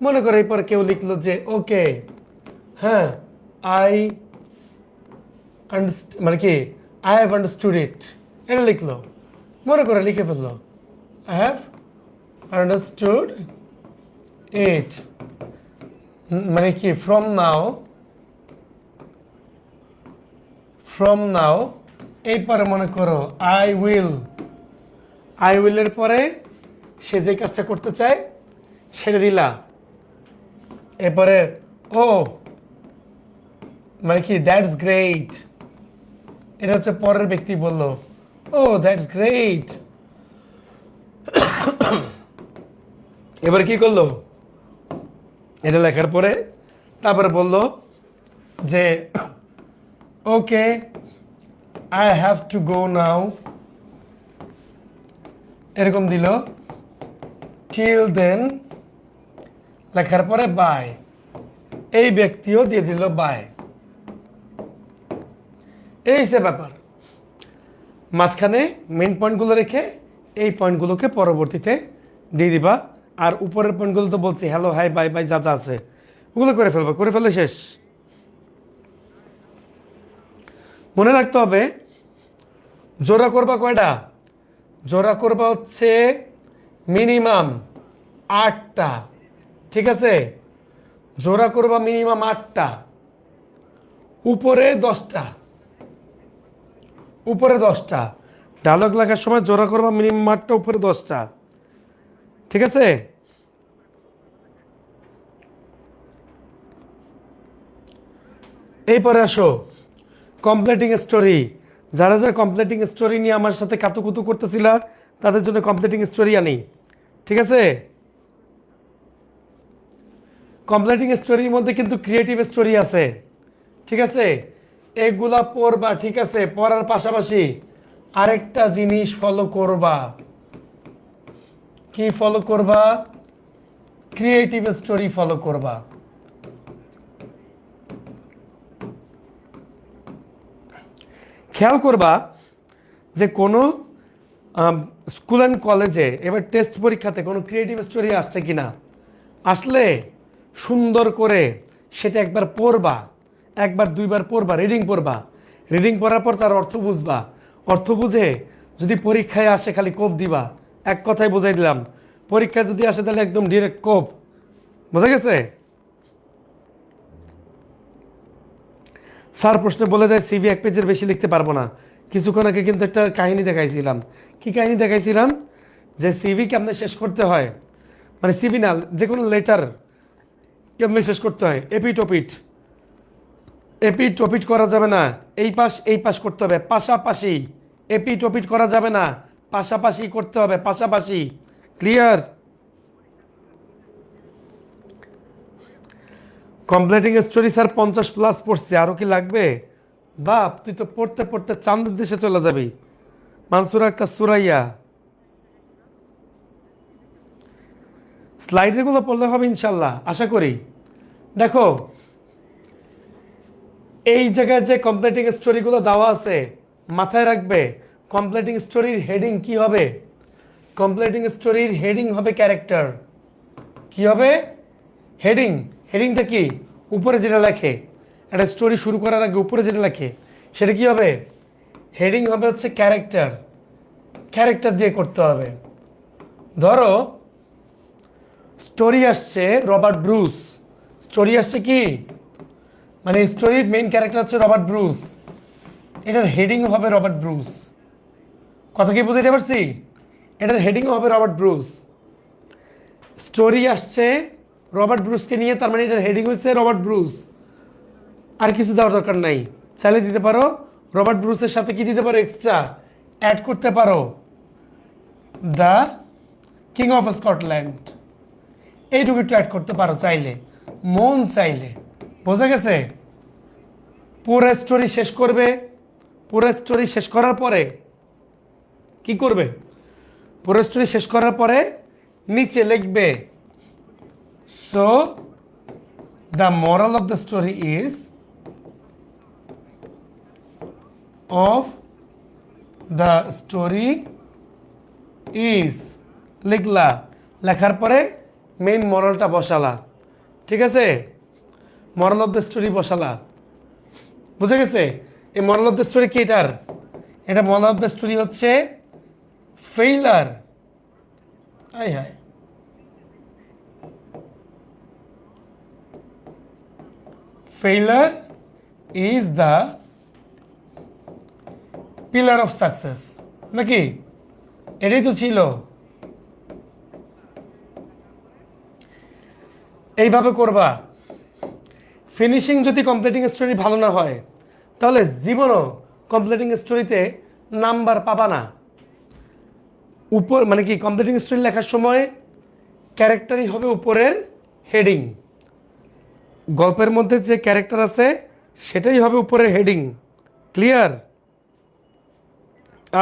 মনে করো এরপর কেউ লিখলো যে ওকে, হ্যাঁ আই মানে কি আই হ্যাভ আন্ডারস্টুড ইট, এটা লিখলো। মনে করে লিখে ফেললো আই হ্যাভ আন্ডারস্টুড ইট, মানে কি ফ্রম নাও এইপরে মনে করো আই উইলের পরে সে যে কাজটা করতে চায় সেটা দিলা। এরপরে ও মানে কি দ্যাটস গ্রেট, এটা হচ্ছে পরের ব্যক্তি বলল ও দ্যাটস গ্রেট। এবার কি করলো? এটা লেখার পরে তারপরে বলল যে okay I have to go now, এরকম দিল, till then লেখার পরে বাই, এই ব্যক্তিও দিয়ে দিল বাই। এই সে ব্যাপার, মাঝখানে মেইন পয়েন্টগুলো রেখে এই পয়েন্টগুলোকে পরবর্তীতে দিয়ে দিবা। আর উপরের পয়েন্টগুলো তো বলছি হ্যালো হাই বাই বাই যা যা আছে ওগুলো করে ফেলবা, করে ফেললে শেষ। মনে রাখতে হবে জোড়া করবা কয়টা? জোড়া করবা হচ্ছে মিনিমাম 8টা, ঠিক আছে? জোড়া করবা মিনিমাম 8টা, উপরে 10টা, উপরে 10টা। ডায়লগ লেখার সময় জোড়া করবা মিনিমাম 8টা, উপরে 10টা, ঠিক আছে? এরপরে আসো কমপ্লিটিং স্টোরি। যারা যারা কমপ্লিটিং স্টোরি নিয়ে আমার সাথে কাতুকুতু করতেছিলা তাদের জন্য কমপ্লিটিং স্টোরি আনি, ঠিক আছে? কমপ্লিটিং স্টোরির মধ্যে কিন্তু ক্রিয়েটিভ স্টোরি আছে, ঠিক আছে? এগুলা পড়বা, ঠিক আছে? পড়ার পাশাপাশি আরেকটা জিনিস ফলো করবা। কি ফলো করবা? ক্রিয়েটিভ স্টোরি ফলো করবা। খেয়াল করবা যে কোনো স্কুল অ্যান্ড কলেজে এবার টেস্ট পরীক্ষাতে কোনো ক্রিয়েটিভ স্টোরি আসছে কিনা, আসলে সুন্দর করে সেটা একবার পড়বা, একবার দুইবার পড়বা, রিডিং পড়বা। রিডিং পড়ার পর তার অর্থ বুঝবা, অর্থ বুঝে যদি পরীক্ষায় আসে খালি কোপ দিবা। এক কথায় বোঝাই দিলাম, পরীক্ষায় যদি আসে তাহলে একদম ডিরেক্ট কোপ। বোঝা গেছে? স্যার প্রশ্নে বলে দেয় সিভি 1 পেজের বেশি লিখতে পারবো না। কিছুক্ষণ আগে কিন্তু একটা কাহিনী দেখাইছিলাম। কি কাহিনী দেখাইছিলাম? যে সিভি কেমনে শেষ করতে হয়, মানে সিভি না, যে কোনো লেটার কেমনে শেষ করতে হয়। এপিট ওপিট, এপিট ওপিট করা যাবে না, এই পাশ করতে হবে পাশাপাশি। এপিট ওপিট করা যাবে না, পাশাপাশি করতে হবে, পাশাপাশি। ক্লিয়ার? কমপ্লিটিং স্টোরি স্যার 50+ পড়ছে, আরও কি লাগবে? বাপ, তুই তো পড়তে পড়তে চাঁদের দেশে চলে যাবি। মানসুর একটা সুরাইয়া। স্লাইডেরগুলো পড়লে হবে ইনশাল্লাহ, আশা করি। দেখো এই জায়গায় যে কমপ্লিটিং স্টোরিগুলো দেওয়া আছে মাথায় রাখবে, কমপ্লিটিং স্টোরির হেডিং কি হবে? কমপ্লিটিং স্টোরির হেডিং হবে ক্যারেক্টার। কি হবে? হেডিং। হেডিংটা কি? উপরে যেটা লেখে, একটা স্টোরি শুরু করার আগে উপরে যেটা লেখে সেটা কি হবে? হেডিং হবে হচ্ছে ক্যারেক্টার। ক্যারেক্টার দিয়ে করতে হবে। ধরো স্টোরি আসছে রবার্ট ব্রুস, স্টোরি আসছে কি, মানে স্টোরির মেইন ক্যারেক্টার হচ্ছে রবার্ট ব্রুস, এটার হেডিং হবে রবার্ট ব্রুস। কথা কি বুঝাইতে পারছি? এটার হেডিংও হবে রবার্ট ব্রুস। স্টোরি আসছে রবার্ট ব্রুসকে নিয়ে, তার মানে এটার হেডিং হচ্ছে রবার্ট ব্রুস। আর কিছু দেওয়ার দরকার নাই, চাইলে দিতে পারো রবার্ট ব্রুসের সাথে কি দিতে পারো, এক্সট্রা অ্যাড করতে পারো দ্য কিং অফ স্কটল্যান্ড, এইটুকু একটু অ্যাড করতে পারো চাইলে, মন চাইলে। বোঝা গেছে? পুরো স্টোরি শেষ করবে, পুরো স্টোরি শেষ করার পরে কি করবে? পুরো স্টোরি শেষ করার পরে নিচে লিখবে so the moral of the story is of the story is, লিখলা। লেখার পরে মেইন মরালটা বসালা, ঠিক আছে? মরাল অফ দ্য স্টোরি বসালা। বুঝে গেছে? এই মরাল অফ দ্য স্টোরি কি এটার? এটা মরাল অফ দ্য স্টোরি হচ্ছে ফেইলার। আয় হায়, failure is the pillar of success, নাকি? এটাই তো ছিল। এইভাবে করবা। ফিনিশিং যদি কমপ্লিটিং স্টোরি ভালো না হয় তাহলে জীবনও কমপ্লিটিং স্টোরিতে নাম্বার পাবা না। উপর মানে কি, কমপ্লিটিং স্টোরি লেখার সময় ক্যারেক্টারই হবে উপরের হেডিং, গল্পের মধ্যে যে ক্যারেক্টার আছে সেটাই হবে উপরের হেডিং। ক্লিয়ার?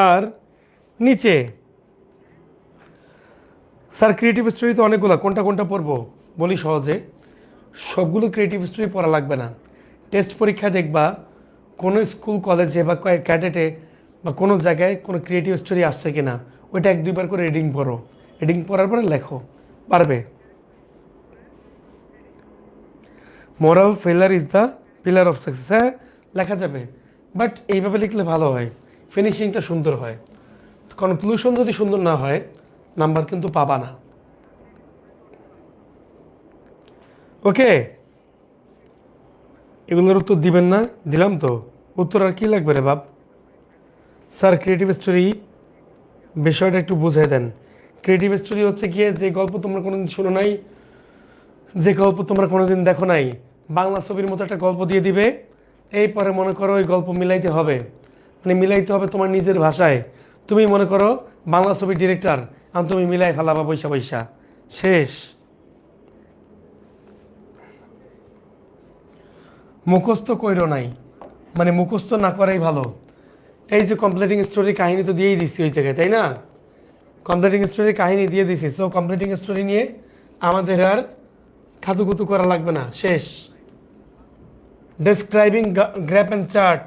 আর নিচে স্যার ক্রিয়েটিভ স্টোরি তো অনেকগুলো, কোনটা কোনটা পড়বো বলি সহজে। সবগুলো ক্রিয়েটিভ স্টোরি পড়া লাগবে না। টেস্ট পরীক্ষা দেখবা কোনো স্কুল কলেজে বা ক্যাডেটে বা কোনো জায়গায় কোনো ক্রিয়েটিভ স্টোরি আসছে কি না, ওইটা 1-2 বার করে রিডিং পড়ো। রিডিং পড়ার পরে লেখো, পারবে। মোরাল ফেলার is the pillar of success, হ্যাঁ লেখা যাবে, বাট এইভাবে লিখলে ভালো হয়, ফিনিশিংটা সুন্দর হয়। কনক্লুশন যদি সুন্দর না হয় নাম্বার কিন্তু পাবা না। ওকে, এগুলোর উত্তর দিবেন না? দিলাম তো, উত্তর আর কি লাগবে রে বাপ। স্যার ক্রিয়েটিভ স্টোরি বিষয়টা একটু বুঝিয়ে দেন। ক্রিয়েটিভ স্টোরি হচ্ছে গিয়ে যে গল্প তোমরা কোনোদিন শোনো নাই, যে গল্প তোমরা কোনোদিন দেখো নাই, বাংলা ছবির মতো একটা গল্প দিয়ে দিবে, এই পরে মনে করো ওই গল্প মিলাইতে হবে, মানে মিলাইতে হবে তোমার নিজের ভাষায়। তুমি মনে করো বাংলা ছবির ডিরেক্টর, আর তুমি মিলাই ফেলাবা পয়সা পয়সা, শেষ। মুখস্থ কইরো নাই, মানে মুখস্থ না করাই ভালো। এই যে কমপ্লিটিং স্টোরি কাহিনী তো দিয়েই দিচ্ছি ওই জায়গায়, তাই না? কমপ্লিটিং স্টোরি কাহিনী দিয়ে দিছি, সো কমপ্লিটিং স্টোরি নিয়ে আমাদের আর খাতুকুতু করা লাগবে না, শেষ। ডেসক্রাইবিং গ্রাফ অ্যান্ড চার্ট,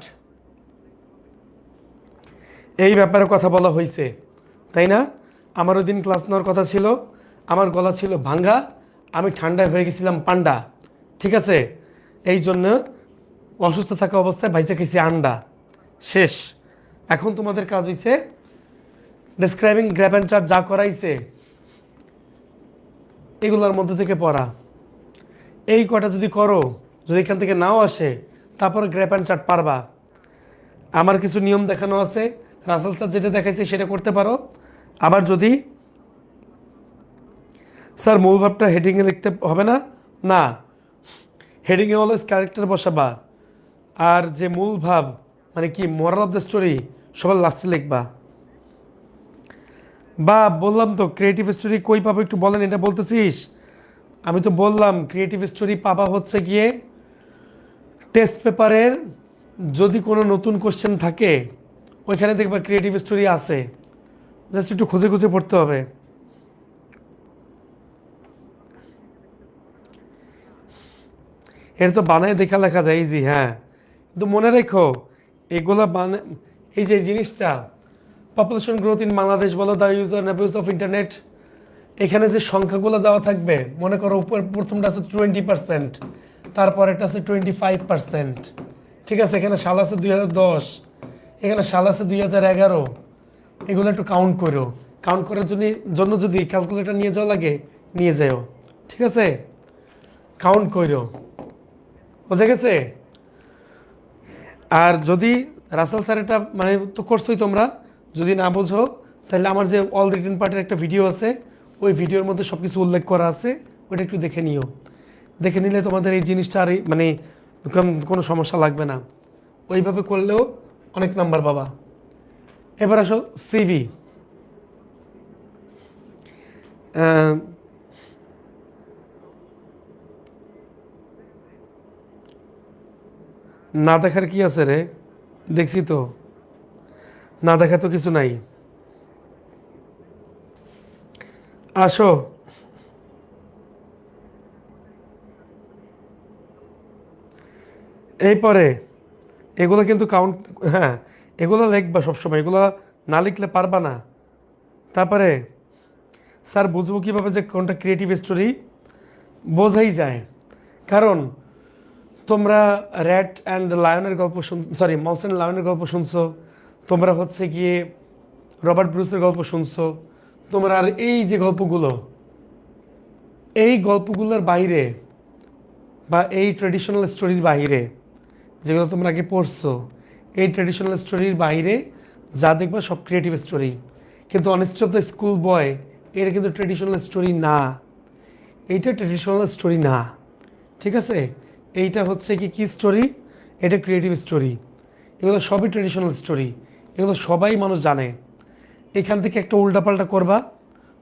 এই ব্যাপারে কথা বলা হয়েছে, তাই না? আমার ওই দিন ক্লাস নেওয়ার কথা ছিল, আমার গলা ছিল ভাঙ্গা, আমি ঠান্ডায় হয়ে গেছিলাম পান্ডা, ঠিক আছে? এই জন্য অসুস্থ থাকা অবস্থায় ভাইসা খেয়েছি আন্ডা, শেষ। এখন তোমাদের কাজ হয়েছে ডেসক্রাইবিং গ্র্যাপ অ্যান্ড চার্ট যা করাইছে এগুলোর মধ্যে থেকে পড়া। এই কটা যদি করো, যদি এখান থেকে নাও আসে, তারপরে গ্র্যাপ অ্যান্ড চার্ট পারবা। আমার কিছু নিয়ম দেখানো আছে, রাসেল স্যার যেটা দেখাইছে সেটা করতে পারো। আবার যদি স্যার মূল ভাবটা হেডিংয়ে লিখতে হবে না, না, হেডিংয়ে অলওয়েজ ক্যারেক্টার বসাবা, আর যে মূল ভাব মানে কি মোরাল অফ দ্য স্টোরি সবার লাস্টে লিখবা। বা বললাম তো ক্রিয়েটিভ স্টোরি কই পাবো একটু বলেন, এটা বলতেছিস? আমি তো বললাম ক্রিয়েটিভ স্টোরি পাবা হচ্ছে গিয়ে টেস্ট পেপারের যদি কোনো নতুন কোশ্চেন থাকে ওইখানে দেখবা ক্রিয়েটিভ স্টোরি আছে, জাস্ট একটু খুঁজে খুঁজে পড়তে হবে। এটা তো বানায় দেখা লেখা যায় ইজি, হ্যাঁ, কিন্তু মনে রেখো এগুলা এই যে জিনিসটা পপুলেশন গ্রোথ ইন বাংলাদেশ বলো, the use and abuse of internet, এখানে যে সংখ্যাগুলো দেওয়া থাকবে মনে করো উপর প্রথমটা আছে 20%, তারপরেরটা আছে 25%, ঠিক আছে? এখানে সাল আছে 2010, এখানে সাল আছে 2011, এগুলো একটু কাউন্ট করো। কাউন্ট করার জন্য যদি ক্যালকুলেটর নিয়ে যাওয়া লাগে নিয়ে যাও, ঠিক আছে? কাউন্ট করো, বোঝা গেছে? আর যদি রাসেল স্যার এটা মানে তো করছোই তোমরা, যদি না বোঝো তাহলে আমার যে অল রিটেন পার্টের একটা ভিডিও আছে, ওই ভিডিওর মধ্যে সব কিছু উল্লেখ করা আছে, ওইটা একটু দেখে নিও। দেখে নিলে তোমাদের এই জিনিসটা আর মানে কোনো সমস্যা লাগবে না, ওইভাবে করলেও অনেক নাম্বার পাবা। এবার আসো সিভি। না দেখার কি আছে রে, দেখছি তো, না দেখার তো কিছু নাই। আসো, এই পরে এগুলো কিন্তু কাউন্ট, হ্যাঁ এগুলো লিখবা সবসময়, এগুলো না লিখলে পারবা না। তারপরে স্যার বুঝবো কীভাবে যে কোনটা ক্রিয়েটিভ স্টোরি? বোঝাই যায়, কারণ তোমরা র্যাট অ্যান্ড লায়নের গল্প সরি মাউস অ্যান্ড লায়নের গল্প শুনছো, তোমরা হচ্ছে গিয়ে রবার্ট ব্রুসের গল্প শুনছো, তোমরা আর এই যে গল্পগুলো, এই গল্পগুলোর বাইরে বা এই ট্রেডিশনাল স্টোরির বাইরে যেগুলো তোমরা আগে পড়ছো, এই ট্রেডিশনাল স্টোরির বাইরে যা দেখবা সব ক্রিয়েটিভ স্টোরি। কিন্তু অনেস্ট অফ দ্য স্কুল বয় এটা কিন্তু ট্রেডিশনাল স্টোরি না, এইটা ট্রেডিশনাল স্টোরি না, ঠিক আছে? এইটা হচ্ছে কি স্টোরি? এটা ক্রিয়েটিভ স্টোরি। এগুলো সবই ট্রেডিশনাল স্টোরি, এগুলো সবাই মানুষ জানে। এখান থেকে একটা উল্টাপাল্টা করবা,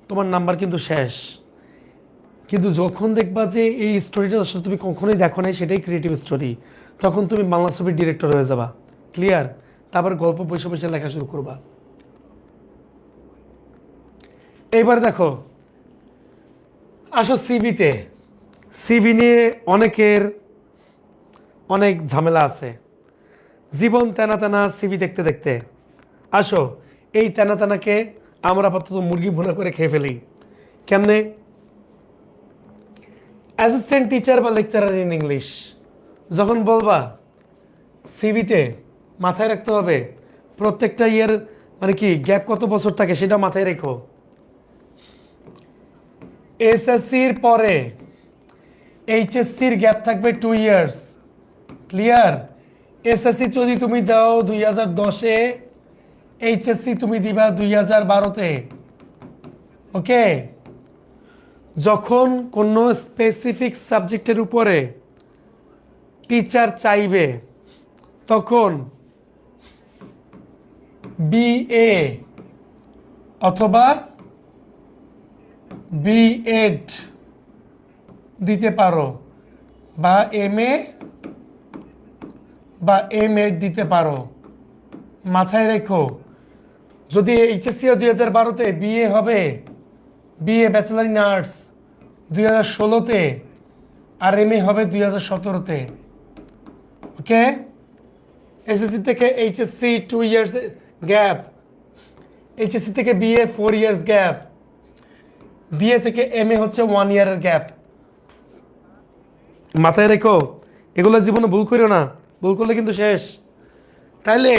তোমার নাম্বার কিন্তু শেষ। কিন্তু যখন দেখবা যে এই স্টোরিটা আসলে তুমি কখনোই দেখো নাই, সেটাই ক্রিয়েটিভ স্টোরি, তখন তুমি বাংলা ছবির ডিরেক্টর হয়ে যাবা, ক্লিয়ার? তারপর গল্প বসে বসে লেখা শুরু করবা। এইবার দেখো আসো সিভিতে, সিভি নিয়ে অনেকের অনেক ঝামেলা আছে, জীবন তেনা তেনা সিভি দেখতে দেখতে। আসো এই তেনা তেনাকে আমরা আপাতত মুরগি ভুনা করে খেয়ে ফেলি। কেমনে? অ্যাসিস্ট্যান্ট টিচার বা লেকচারার ইন ইংলিশ যখন বলবা, সিভিতে মাথায় রাখতে হবে প্রত্যেকটা ইয়ার মানে কি গ্যাপ কত বছর থাকে সেটা মাথায় রেখো। এসএসসির পরে এইচএসসির গ্যাপ থাকবে 2 ইয়ার্স। ক্লিয়ার? এসএসসি যদি তুমি দাও 2010-এ, এইচএসসি তুমি দিবা 2012-তে। ওকে? যখন কোনো স্পেসিফিক সাবজেক্টের উপরে টিচার চাইবে তখন বিএ অথবা বিএড দিতে পারো, বা এমএ বা এমএড দিতে পারো। মাথায় রেখো, যদি এইচএসসিও 2012-তে, বিএ হবে, বিএ ব্যাচেলার ইন আর্টস 2016-তে, আর এমএ হবে 2017-তে। ওকে? এসএসসি থেকে এইচএসসি 2 ইয়ার্স গ্যাপ, এইচএসসি থেকে বিএ 4 ইয়ার্স গ্যাপ, বিএ থেকে এমএ হচ্ছে 1 ইয়ারের গ্যাপ। মাথায় রেখো, এগুলো জীবনে ভুল করো না, ভুল করলে কিন্তু শেষ। তাইলে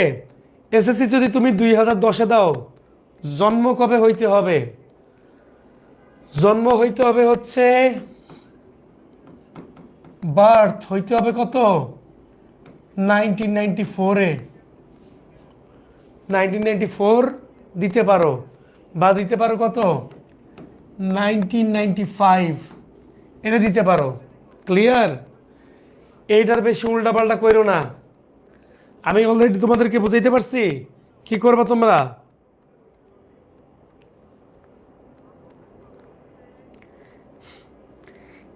এসএসসি যদি তুমি 2010-এ দাও, জন্ম কবে হইতে হবে? জন্ম হইতে হবে হচ্ছে, বার্থ হইতে হবে কত? 1994-এ। 1994 দিতে পারো, বা দিতে পারো কত? 1995 এটা দিতে পারো। ক্লিয়ার? এইটার বেশি উল্টাপাল্টা করো না। আমি অলরেডি তোমাদেরকে বুঝাইতে পারছি কি করবা তোমরা।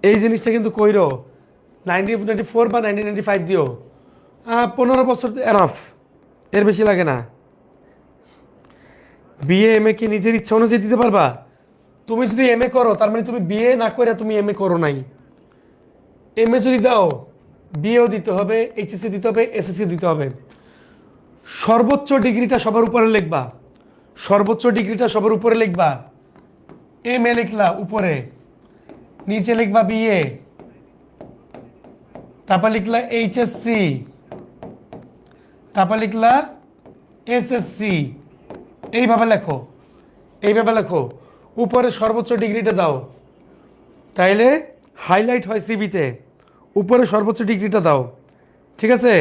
এই জিনিসটা কিন্তু কইরো, 1994 বা 1995 দিও। 15 বছর এনাফ, এর বেশি লাগে না। বিএ এম এ কি নিজের ইচ্ছা অনুযায়ী দিতে পারবা? তুমি যদি এম এ করো তার মানে তুমি বিএ না করে তুমি এম এ করো নাই। এম এ যদি দাও, বিএও দিতে হবে, এইচএসসি দিতে হবে, এসএসসি দিতে হবে। সর্বোচ্চ ডিগ্রিটা সবার উপরে লিখবা, সর্বোচ্চ ডিগ্রিটা সবার উপরে লিখবা। এম এ লিখলা উপরে, নিচে লিখবা বিএ, তারপর লিখলা এইচএসসি, তারপর লিখলা এসএসসি। এইভাবে লেখো, এইভাবে লেখো, উপরে সর্বোচ্চ ডিগ্রিটা দাও, তাইলে হাইলাইট হয় সিভিতে। উপরে সর্বোচ্চ ডিগ্রিটা দাও, ঠিক আছে?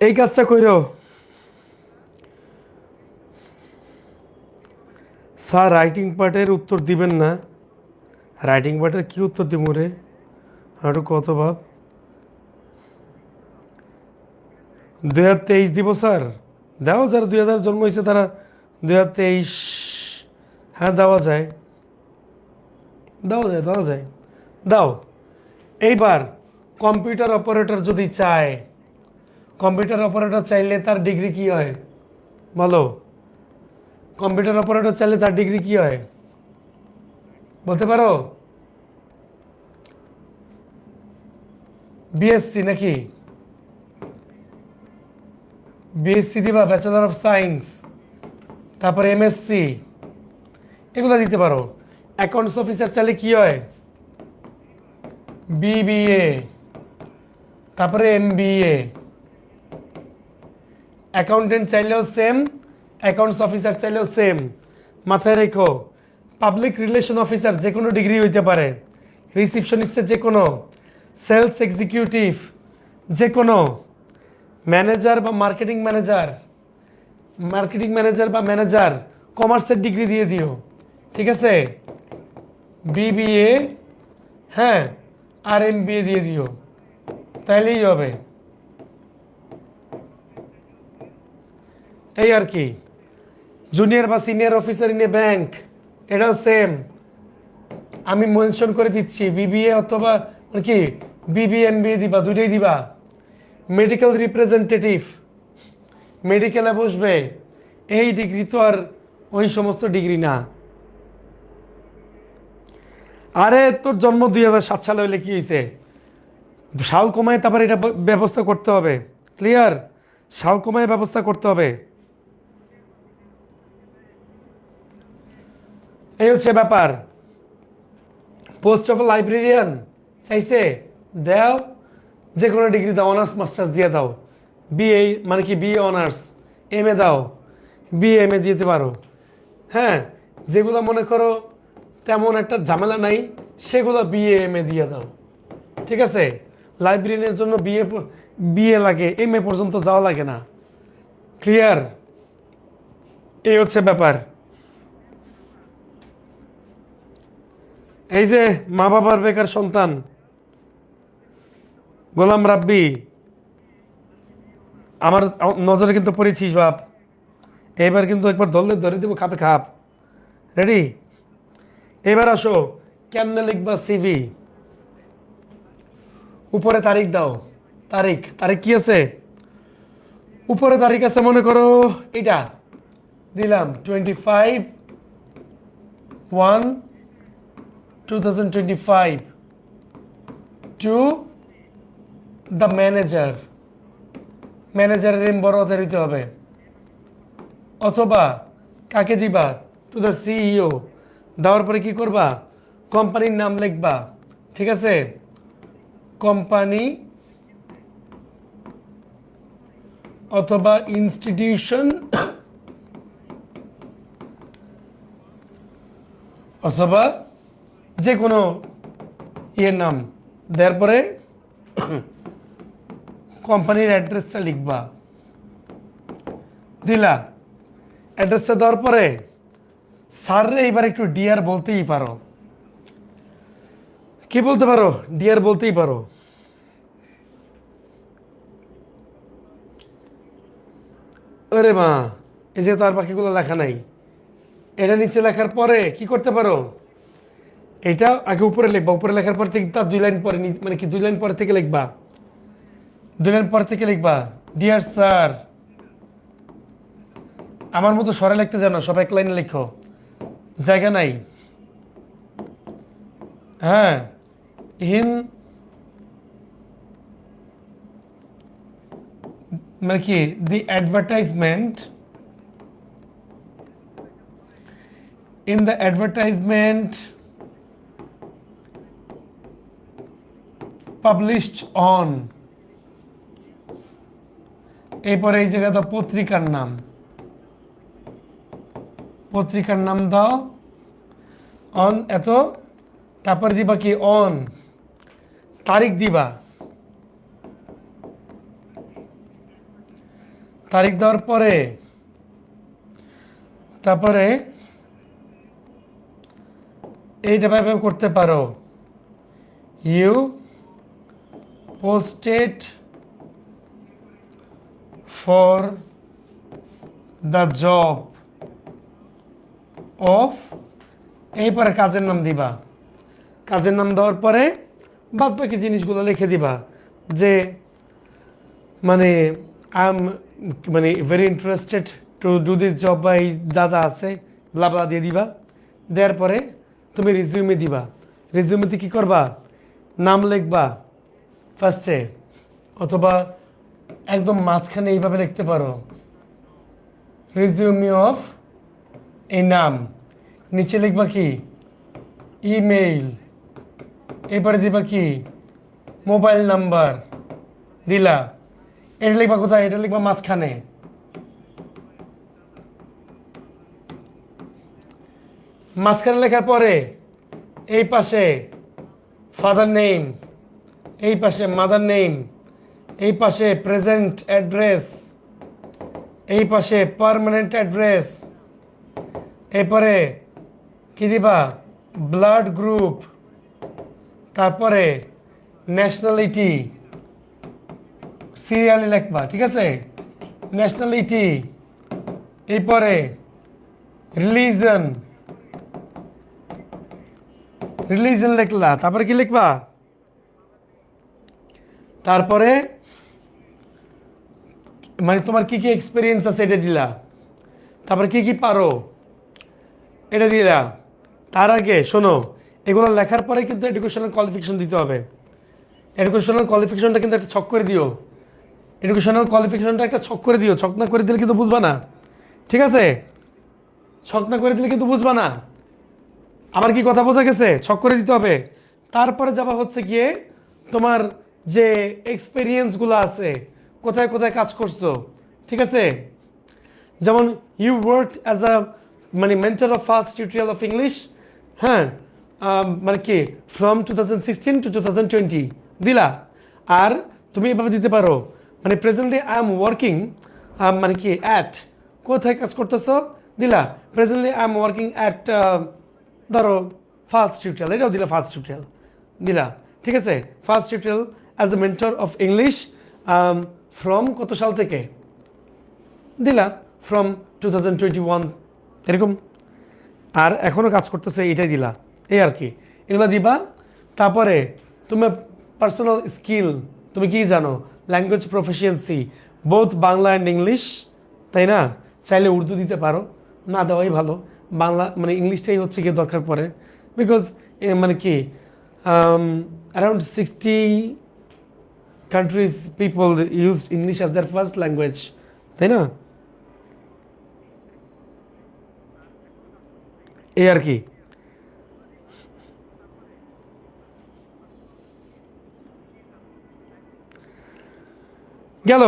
এই কাজটা কইরো। স্যার রাইটিং পার্টের উত্তর দিবেন না? রাইটিং পার্টের কি উত্তর দিব রে? একটু কত ভাব। 2023 দিব স্যার? দাও, যারা 2000 জন্ম হয়েছে তারা 2023, হ্যাঁ দেওয়া যায়, দেওয়া যায়, দেওয়া যায়, দাও। এইবার কম্পিউটার অপারেটর যদি চায়, কম্পিউটার অপারেটর চাইলে তার ডিগ্রি কি হয় বলো? কম্পিউটার অপারেটর চাইলে তার ডিগ্রি কি হয় বলতে পারো? বিএসসি নাকি? বিএসসি দিবা, ব্যাচেলার অফ সায়েন্স, তারপরে এমএসসি, এগুলো দিতে পারো। অ্যাকাউন্টস অফিসার চাইলে কি হয়? বিবিএ, তারপরে এমবিএ। অ্যাকাউন্টেন্ট চাইলেও সেম, অ্যাকাউন্টস অফিসার চাইলেও সেম। মাথায় রেখো, পাবলিক রিলেশন অফিসার যে কোনো ডিগ্রি হইতে পারে, রিসিপশনিস্টের যে কোনো, সেলস এক্সিকিউটিভ যে কোনো, ম্যানেজার বা মার্কেটিং ম্যানেজার, মার্কেটিং ম্যানেজার বা ম্যানেজার কমার্সের ডিগ্রি দিয়ে দিও, ঠিক আছে? বিবিএ, হ্যাঁ, আর এমবিএ দিয়ে দিও, তাইলেই হবে। এই আর কি। জুনিয়র বা senior officer in a bank, এটাও সেম। আমি মেনশন করে দিচ্ছি, বিবিএ অথবা মানে কি বিবিএমবি দিবা, দুইটাই দিবা। মেডিকেল রিপ্রেজেন্টেটিভ, মেডিকেলে বসবে, এই ডিগ্রি তো আর ওই সমস্ত ডিগ্রি না। আরে তোর জন্ম 2007 সালে হইলে কি হয়েছে, সাল কমায় তারপর এটা ব্যবস্থা করতে হবে। ক্লিয়ার? সাল কমায় ব্যবস্থা করতে হবে। এই হচ্ছে ব্যাপার। পোস্ট অফ লাইব্রেরিয়ান চাইছে, দাও, যে কোনো ডিগ্রি দাও, অনার্স মাস্টার্স দিয়ে দাও। বিএ মানে কি বিএ অনার্স, এমএ দাও, বিএ এমএ দিতে পারো। হ্যাঁ, যেগুলো মনে করো তেমন একটা ঝামেলা নাই সেগুলো বিএ এমএ দিয়ে দাও। ঠিক আছে? লাইব্রেরিয়ানের জন্য বিএ লাগে, এমএ পর্যন্ত যাওয়া লাগে না। ক্লিয়ার? এই হচ্ছে ব্যাপার। এই যে মা বাবার বেকার সন্তান গোলাম রাব্বি, আমার নজরে কিন্তু পড়েছিস বাপ। এবার কিন্তু একবার ধরলে ধরে দেবো, খাপে খাপ। রেডি? এবার আসো, কেমনে লিখবা সিভি? উপরে তারিখ দাও। তারিখ, তারিখ কি আছে? উপরে তারিখ আছে, মনে করো এটা দিলাম 25/1/2025 টু দ্য ম্যানেজার। ম্যানেজারের নেম বড় হাতে দিতে হবে। অথবা কাকে দিবা? To the CEO. দেওয়ার পরে কি করবা? কোম্পানির নাম লিখবা। ঠিক আছে? কোম্পানি অথবা ইনস্টিটিউশন অথবা যে কোনো ইয়ের নাম দেওয়ার পরে কোম্পানির অ্যাড্রেসটা লিখবা। দিলা অ্যাড্রেসটা দেওয়ার পরে স্যাররে এইবার একটু ডিয়ার বলতেই পারো। কি বলতে পারো? ডিয়ার বলতেই পারো। আরে মা, এই যে তার বাকিগুলো লেখা নাই, এটা নিচে লেখার পরে কি করতে পারো? এটা আগে উপরে লিখবা, উপরে লেখার পর থেকে তার 2 লাইন পরে মানে কি 2 লাইন পরে থেকে লিখবা, 2 লাইন পরে থেকে লিখবা ডিয়ার স্যার। আমার মতো সরে লিখতে জানো, সব এক লাইনে লিখো, জায়গা নাই। হ্যাঁ, ইন মানে কি দি advertisement, in the advertisement published on, এরপরে এই জায়গাটা পত্রিকার নাম, পত্রিকার নাম দাও অন এত, তারপরে দিবা কি অন, তারিখ দিবা। তারিখ দেওয়ার পরে তারপরে এইটা ভাবে করতে পারো, you posted for the job of, এইপরে কাজের নাম দিবা। কাজের নাম দেওয়ার পরে বাদ বাকি জিনিসগুলো লিখে দিবা, যে মানে আই এম মানে very interested to do this job, বা এই দাদা আছে ব্লাবলা দিয়ে দিবা। দেওয়ার পরে তুমি রিজিউমে দিবা। রিজিউমেতে কি করবা? নাম লিখবা ফার্স্টে, অথবা একদম মাঝখানে এইভাবে লিখতে পারো, রিজিউমি অফ এই নাম। নিচে লিখবা কি? ইমেইল। এরপরে দিবা কি? মোবাইল নাম্বার দিলা। এটা লিখবা কোথায়? এটা লিখবা মাঝখানে। মাঝখানে লেখার পরে এই পাশে ফাদার নেম, এই পাশে মাদার নেম, এই পাশে প্রেজেন্ট অ্যাড্রেস, এই পাশে পার্মানেন্ট অ্যাড্রেস। এরপরে কি দিবা? ব্লাড গ্রুপ, তারপরে ন্যাশনালিটি, সিরিয়ালি লিখবা। ঠিক আছে? ন্যাশনালিটি, এরপরে রিলিজন, রিলিজন লিখলা। তারপরে কি লিখবা? তারপরে মানে তোমার কি কি এক্সপিরিয়েন্স আছে এটা দিলা, তারপরে কি কি পারো এটা দিলা। তার আগে শোনো, এগুলো লেখার পরে কিন্তু এডুকেশনাল কোয়ালিফিকেশন দিতে হবে। এডুকেশনাল কোয়ালিফিকেশনটা কিন্তু একটা ছক করে দিও। এডুকেশনাল কোয়ালিফিকেশনটা একটা ছক করে দিও, ছক না করে দিলে কিন্তু বুঝবা না, ঠিক আছে? ছক না করে দিলে কিন্তু বুঝবা না। আমার কি কথা বোঝা গেছে? ছক করে দিতে হবে। তারপরে যাবা হচ্ছে গিয়ে তোমার যে এক্সপেরিয়েন্সগুলো আছে, কোথায় কোথায় কাজ করছো, ঠিক আছে? যেমন ইউ ওয়ার্ক অ্যাজ আ মানে mentor of first tutorial of English, হ্যাঁ, মানে কি ফ্রম 2016 to 2020 দিলা। আর তুমি এভাবে দিতে পারো, মানে প্রেজেন্টলি আই এম ওয়ার্কিং, মানে কি অ্যাট, কোথায় কাজ করতেছো দিলা। Presently I am working at, ধরো ফার্স্ট টিউটোরিয়াল, এটাও দিলা ফার্স্ট টিউটোরিয়াল দিলা, ঠিক আছে? First tutorial as a mentor of English from কত সাল থেকে দিলা, ফ্রম 2021 এরকম। আর এখনও কাজ করতেছে এটাই দিলা, এই আর কি, এগুলো দিবা। তারপরে তুমি পার্সোনাল স্কিল, তুমি কি জানো, language proficiency both Bangla and English, তাই না? চাইলে উর্দু দিতে পারো, না দেওয়াই ভালো। বাংলা মানে ইংলিশটাই হচ্ছে গিয়ে দরকার পড়ে, বিকজ মানে কি around 60 countries people use English as their first language, তাই না? এই আর কি। গেল,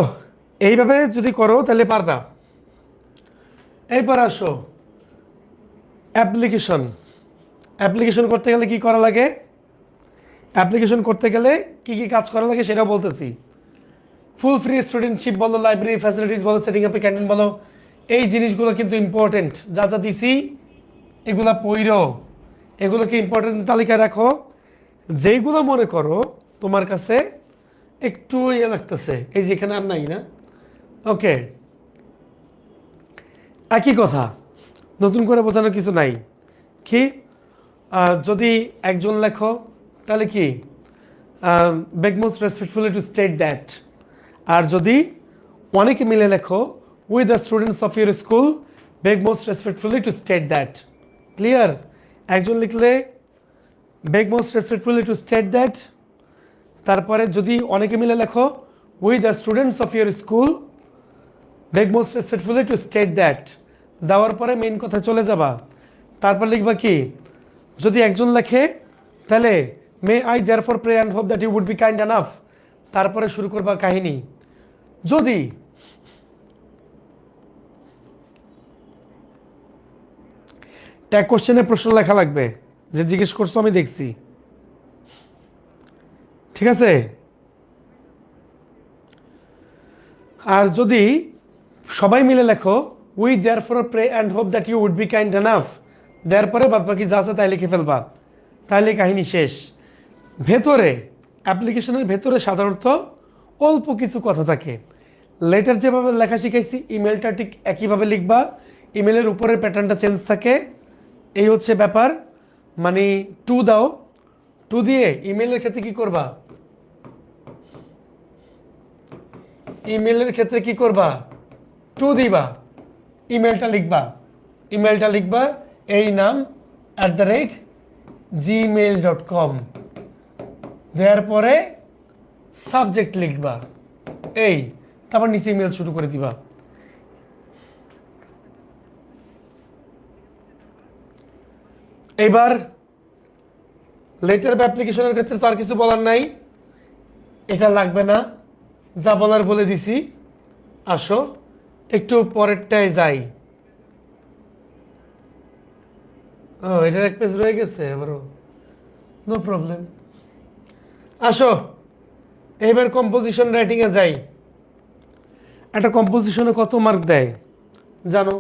এইভাবে যদি করো তাহলে পারবা। এরপর আসো অ্যাপ্লিকেশন। অ্যাপ্লিকেশন করতে গেলে কি করা লাগে, অ্যাপ্লিকেশন করতে গেলে কি কি কাজ করা লাগে সেটা বলতেছি। ফুল ফ্রি স্টুডেন্টশিপ বলো, লাইব্রেরি ফ্যাসিলিটিস বলো, সেটিং আপ এ ক্যান্টিন বলো, এই জিনিসগুলো কিন্তু ইম্পর্টেন্ট। যা যা দিছি এগুলা পইরো, এগুলোকে ইম্পর্টেন্ট তালিকায় রাখো। যেইগুলো মনে করো তোমার কাছে একটু ইয়ে লাগতেছে, এই যেখানে আর নাই না, ওকে, একই কথা, নতুন করে বোঝানোর কিছু নাই। কি যদি একজন লেখো তাহলে কি beg most respectfully to state that. আর যদি অনেকে মিলে লেখো with the students of your school beg most respectfully to state that. Clear? একজন লিখলে beg most respectfully to state that. তারপরে যদি অনেকে মিলে লেখো with the students of your school beg most respectfully to state that. দেওয়ার পরে main কথা চলে যাবা। তারপর লিখবা কি, যদি একজন লেখে তাহলে may I therefore pray and hope that you would be kind enough. তারপরে শুরু করবা কাহিনী। যদি ট্যাগ কোশ্চেনে প্রশ্ন লেখা লাগবে যে জিজ্ঞেস করছো আমি দেখছি, ঠিক আছে? আর যদি সবাই মিলে লেখো we therefore pray and hope that you would be kind enough, দেওয়ার পরে বাদ বাকি যা আছে তাই লিখে ফেলবা, তাহলে কাহিনী শেষ। ভেতরে অ্যাপ্লিকেশনের ভেতরে সাধারণত অল্প কিছু কথা থাকে। লেটার যেভাবে লেখা শিখাইছি ইমেলটা ঠিক একইভাবে লিখবা, ইমেলের উপরের প্যাটার্নটা চেঞ্জ থাকে, এই হচ্ছে ব্যাপার। মানে টু দাও, টু দিয়ে ইমেলের ক্ষেত্রে কি করবা, ইমেলের ক্ষেত্রে কি করবা, টু দিবা, ইমেলটা লিখবা, ইমেলটা লিখবা এই নাম @gmail.com, দেওয়ার পরে সাবজেক্ট লিখবা এই, তারপর নিচে ইমেল শুরু করে দিবা। এবার লেটার বা অ্যাপ্লিকেশনের ক্ষেত্রে তো আর কিছু বলার নাই, এটা লাগবে না, যা বলার বলে দিছি। আসো একটু পরেরটায় যাই। ও এটার এক পেজ রয়ে গেছে আবারও, নো প্রবলেম। আসো এইবার কম্পোজিশন রাইটিংয়ে যাই। একটা কম্পোজিশনে কত মার্ক দেয় জানো?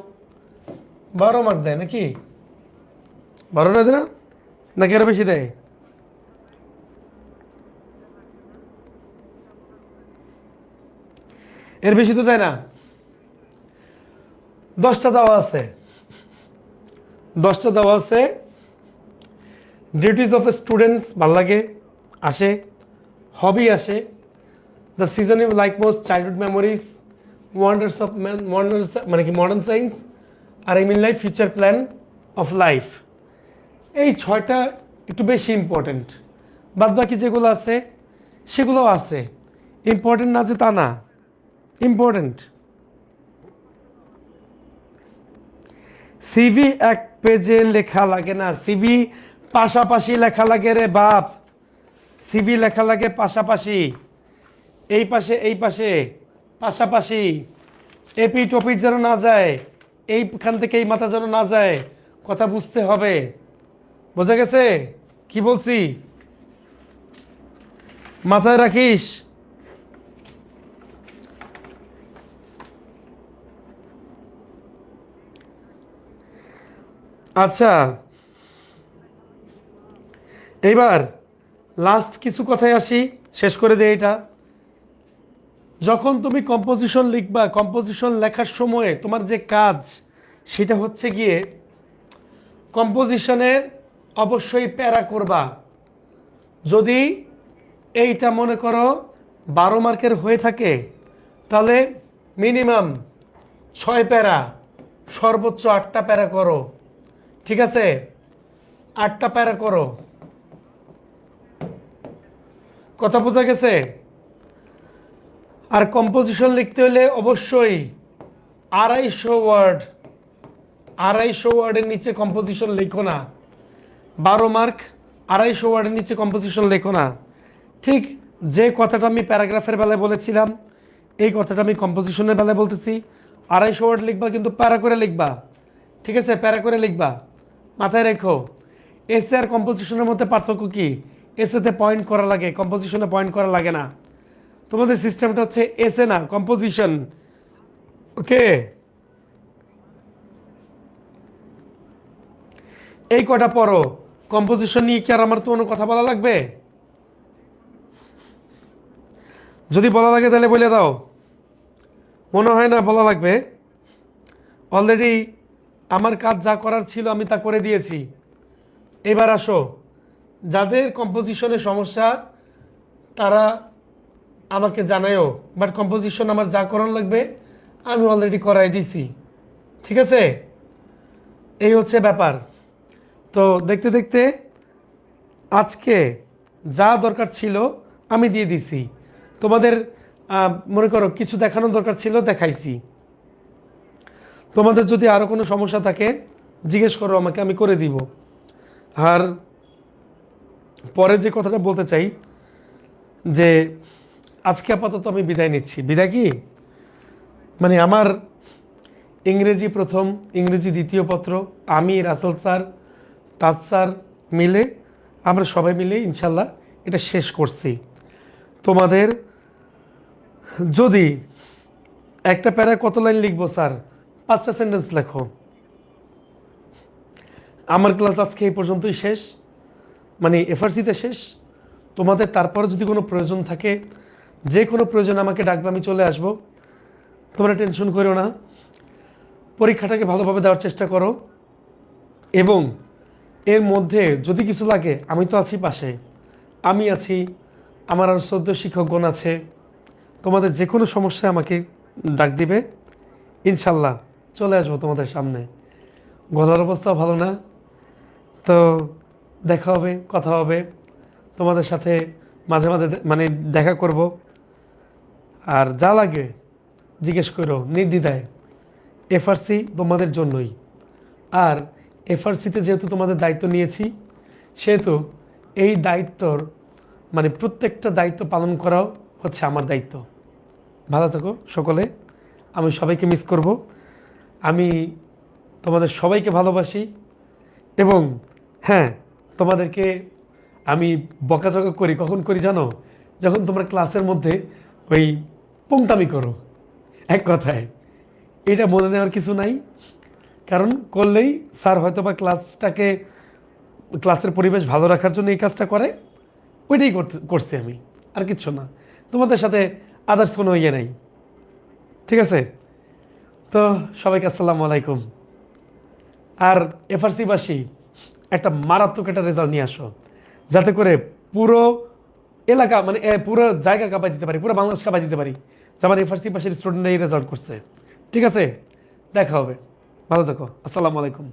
12 মার্ক দেয় নাকি? 12 না দেয় নাকি আরো বেশি দেয়? এর বেশি তো দেয় না। 10টা দেওয়া আছে, 10টা দেওয়া আছে। ডিউটিস অফ স্টুডেন্টস ভাল লাগে, আসে। হবি আসে, the season you like most, childhood memories, wonders of man, wonders মানে কি মডার্ন সায়েন্স, আর aim in life, future plan of life. এই 6টা একটু বেশি ইম্পর্টেন্ট। বাদ বাকি যেগুলো আছে সেগুলোও আছে, ইম্পর্টেন্ট না যে তা না, ইম্পর্টেন্ট। সিভি এক পেজে লেখা লাগে না, সিভি পাশাপাশি লেখা লাগে রে বাপ। সিভি লেখা লাগে পাশাপাশি, এই পাশে এই পাশে, পাশাপাশি, এপি টপিট যেন না যায়, এইখান থেকে এই মাথা যেন না যায়, কথা বুঝতে হবে। বোঝা গেছে কি বলছি? মাথায় রাখিস। আচ্ছা, এইবার লাস্ট কিছু কথায় আসি, শেষ করে দিই এটা। যখন তুমি কম্পোজিশন লিখবা, কম্পোজিশন লেখার সময়ে তোমার যে কাজ সেটা হচ্ছে গিয়ে কম্পোজিশনের অবশ্যই প্যারা করবা। যদি এইটা মনে করো 12 মার্কের হয়ে থাকে তাহলে মিনিমাম 6 প্যারা, সর্বোচ্চ 8টা প্যারা করো। ঠিক আছে, 8টা প্যারা করো। কথা বোঝা গেছে? আর কম্পোজিশন লিখতে হলে অবশ্যই 250 ওয়ার্ড, 250 ওয়ার্ডের নিচে কম্পোজিশন লেখো না। 12 মার্ক, 250 ওয়ার্ডের নিচে কম্পোজিশন লেখো না। ঠিক যে কথাটা আমি প্যারাগ্রাফের বেলায় বলেছিলাম, এই কথাটা আমি কম্পোজিশনের বেলায় বলতেছি। 250 ওয়ার্ড লিখবা, কিন্তু প্যারা করে লিখবা। ঠিক আছে, প্যারা করে লিখবা। মাথায় রেখো, এসে আর কম্পোজিশনের মধ্যে পার্থক্য কি? এসেতে পয়েন্ট করা লাগে, কম্পোজিশনে পয়েন্ট করা লাগে না। তোমাদের সিস্টেমটা হচ্ছে এসে না, কম্পোজিশন। ওকে, এই কটা পড়ো। কম্পোজিশন নিয়ে কি আর আমার তো কোনো কথা বলা লাগবে? যদি বলা লাগে তাহলে বলে দাও। মনে হয় না বলা লাগবে। অলরেডি আমার কাজ যা করার ছিল আমি তা করে দিয়েছি। এবার আসো, যাদের কম্পোজিশনের সমস্যা তারা আমাকে জানায়ও, বাট কম্পোজিশন আমার যা করার লাগবে আমি অলরেডি করাই দিছি। ঠিক আছে, এই হচ্ছে ব্যাপার। তো দেখতে দেখতে আজকে যা দরকার ছিল আমি দিয়ে দিছি। তোমাদের মনে করো কিছু দেখানোর দরকার ছিল, দেখাইছি। তোমাদের যদি আরও কোনো সমস্যা থাকে জিজ্ঞেস করো আমাকে, আমি করে দিব। আর পরে যে কথাটা বলতে চাই যে আজকে আপাতত আমি বিদায় নিচ্ছি। বিদায় কি মানে আমার ইংরেজি প্রথম, ইংরেজি দ্বিতীয় পত্র আমি, রাসেল স্যার, তাজ স্যার মিলে আমরা সবাই মিলে ইনশাল্লাহ এটা শেষ করছি। তোমাদের যদি একটা প্যারায় কত লাইন লিখবো স্যার? 5টা সেন্টেন্স লেখো। আমার ক্লাস আজকে এই পর্যন্তই শেষ, মানে এফআরসিতে শেষ। তোমাদের তারপরে যদি কোনো প্রয়োজন থাকে, যে কোনো প্রয়োজন আমাকে ডাকবে, আমি চলে আসব। তোমরা টেনশন করো না, পরীক্ষাটাকে ভালোভাবে দেওয়ার চেষ্টা করো। এবং এর মধ্যে যদি কিছু লাগে আমি তো আছি পাশে, আমি আছি, আমার আর শ্রদ্ধ শিক্ষকগণ আছে। তোমাদের যে কোনো সমস্যায় আমাকে ডাক দিবে, ইনশাল্লাহ চলে আসবো তোমাদের সামনে। গলার অবস্থা ভালো না, তো দেখা হবে, কথা হবে তোমাদের সাথে, মাঝে মাঝে মানে দেখা করব। আর যা লাগে জিজ্ঞেস করো নির্দ্বিধায়। এফআরসি তোমাদের জন্যই। আর এফআরসিতে যেহেতু তোমাদের দায়িত্ব নিয়েছি, সেহেতু এই দায়িত্বর মানে প্রত্যেকটা দায়িত্ব পালন করাও হচ্ছে আমার দায়িত্ব। ভালো থাকো সকলে, আমি সবাইকে মিস করব। আমি তোমাদের সবাইকে ভালোবাসি। এবং হ্যাঁ, তোমাদেরকে আমি বকাঝকা করি, কখন করি জানো? যখন তোমরা ক্লাসের মধ্যে ওই পোংটামি করো। এক কথায় এটা মনে নেওয়ার কিছু নাই, কারণ করলেই স্যার হয়তো বা ক্লাসের পরিবেশ ভালো রাখার জন্য এই কাজটা করে, ওইটাই করছি আমি, আর কিচ্ছু না। তোমাদের সাথে আদার্স কোনো ইয়ে নেই। ঠিক আছে, তো সবাইকে আসসালামু আলাইকুম। আর এফআরসিবাসী একটা মারাত্মক একটা রেজাল্ট নিয়ে আসো, যাতে করে পুরো এলাকা মানে পুরো জায়গা কাঁপাই দিতে পারি, পুরো বাংলাদেশ কাঁপাই দিতে পারি যে আমার এফআরসি পাশের স্টুডেন্টরা এই রেজাল্ট করছে। ঠিক আছে, দেখা হবে, ভালো থাকো, আসসালামু আলাইকুম।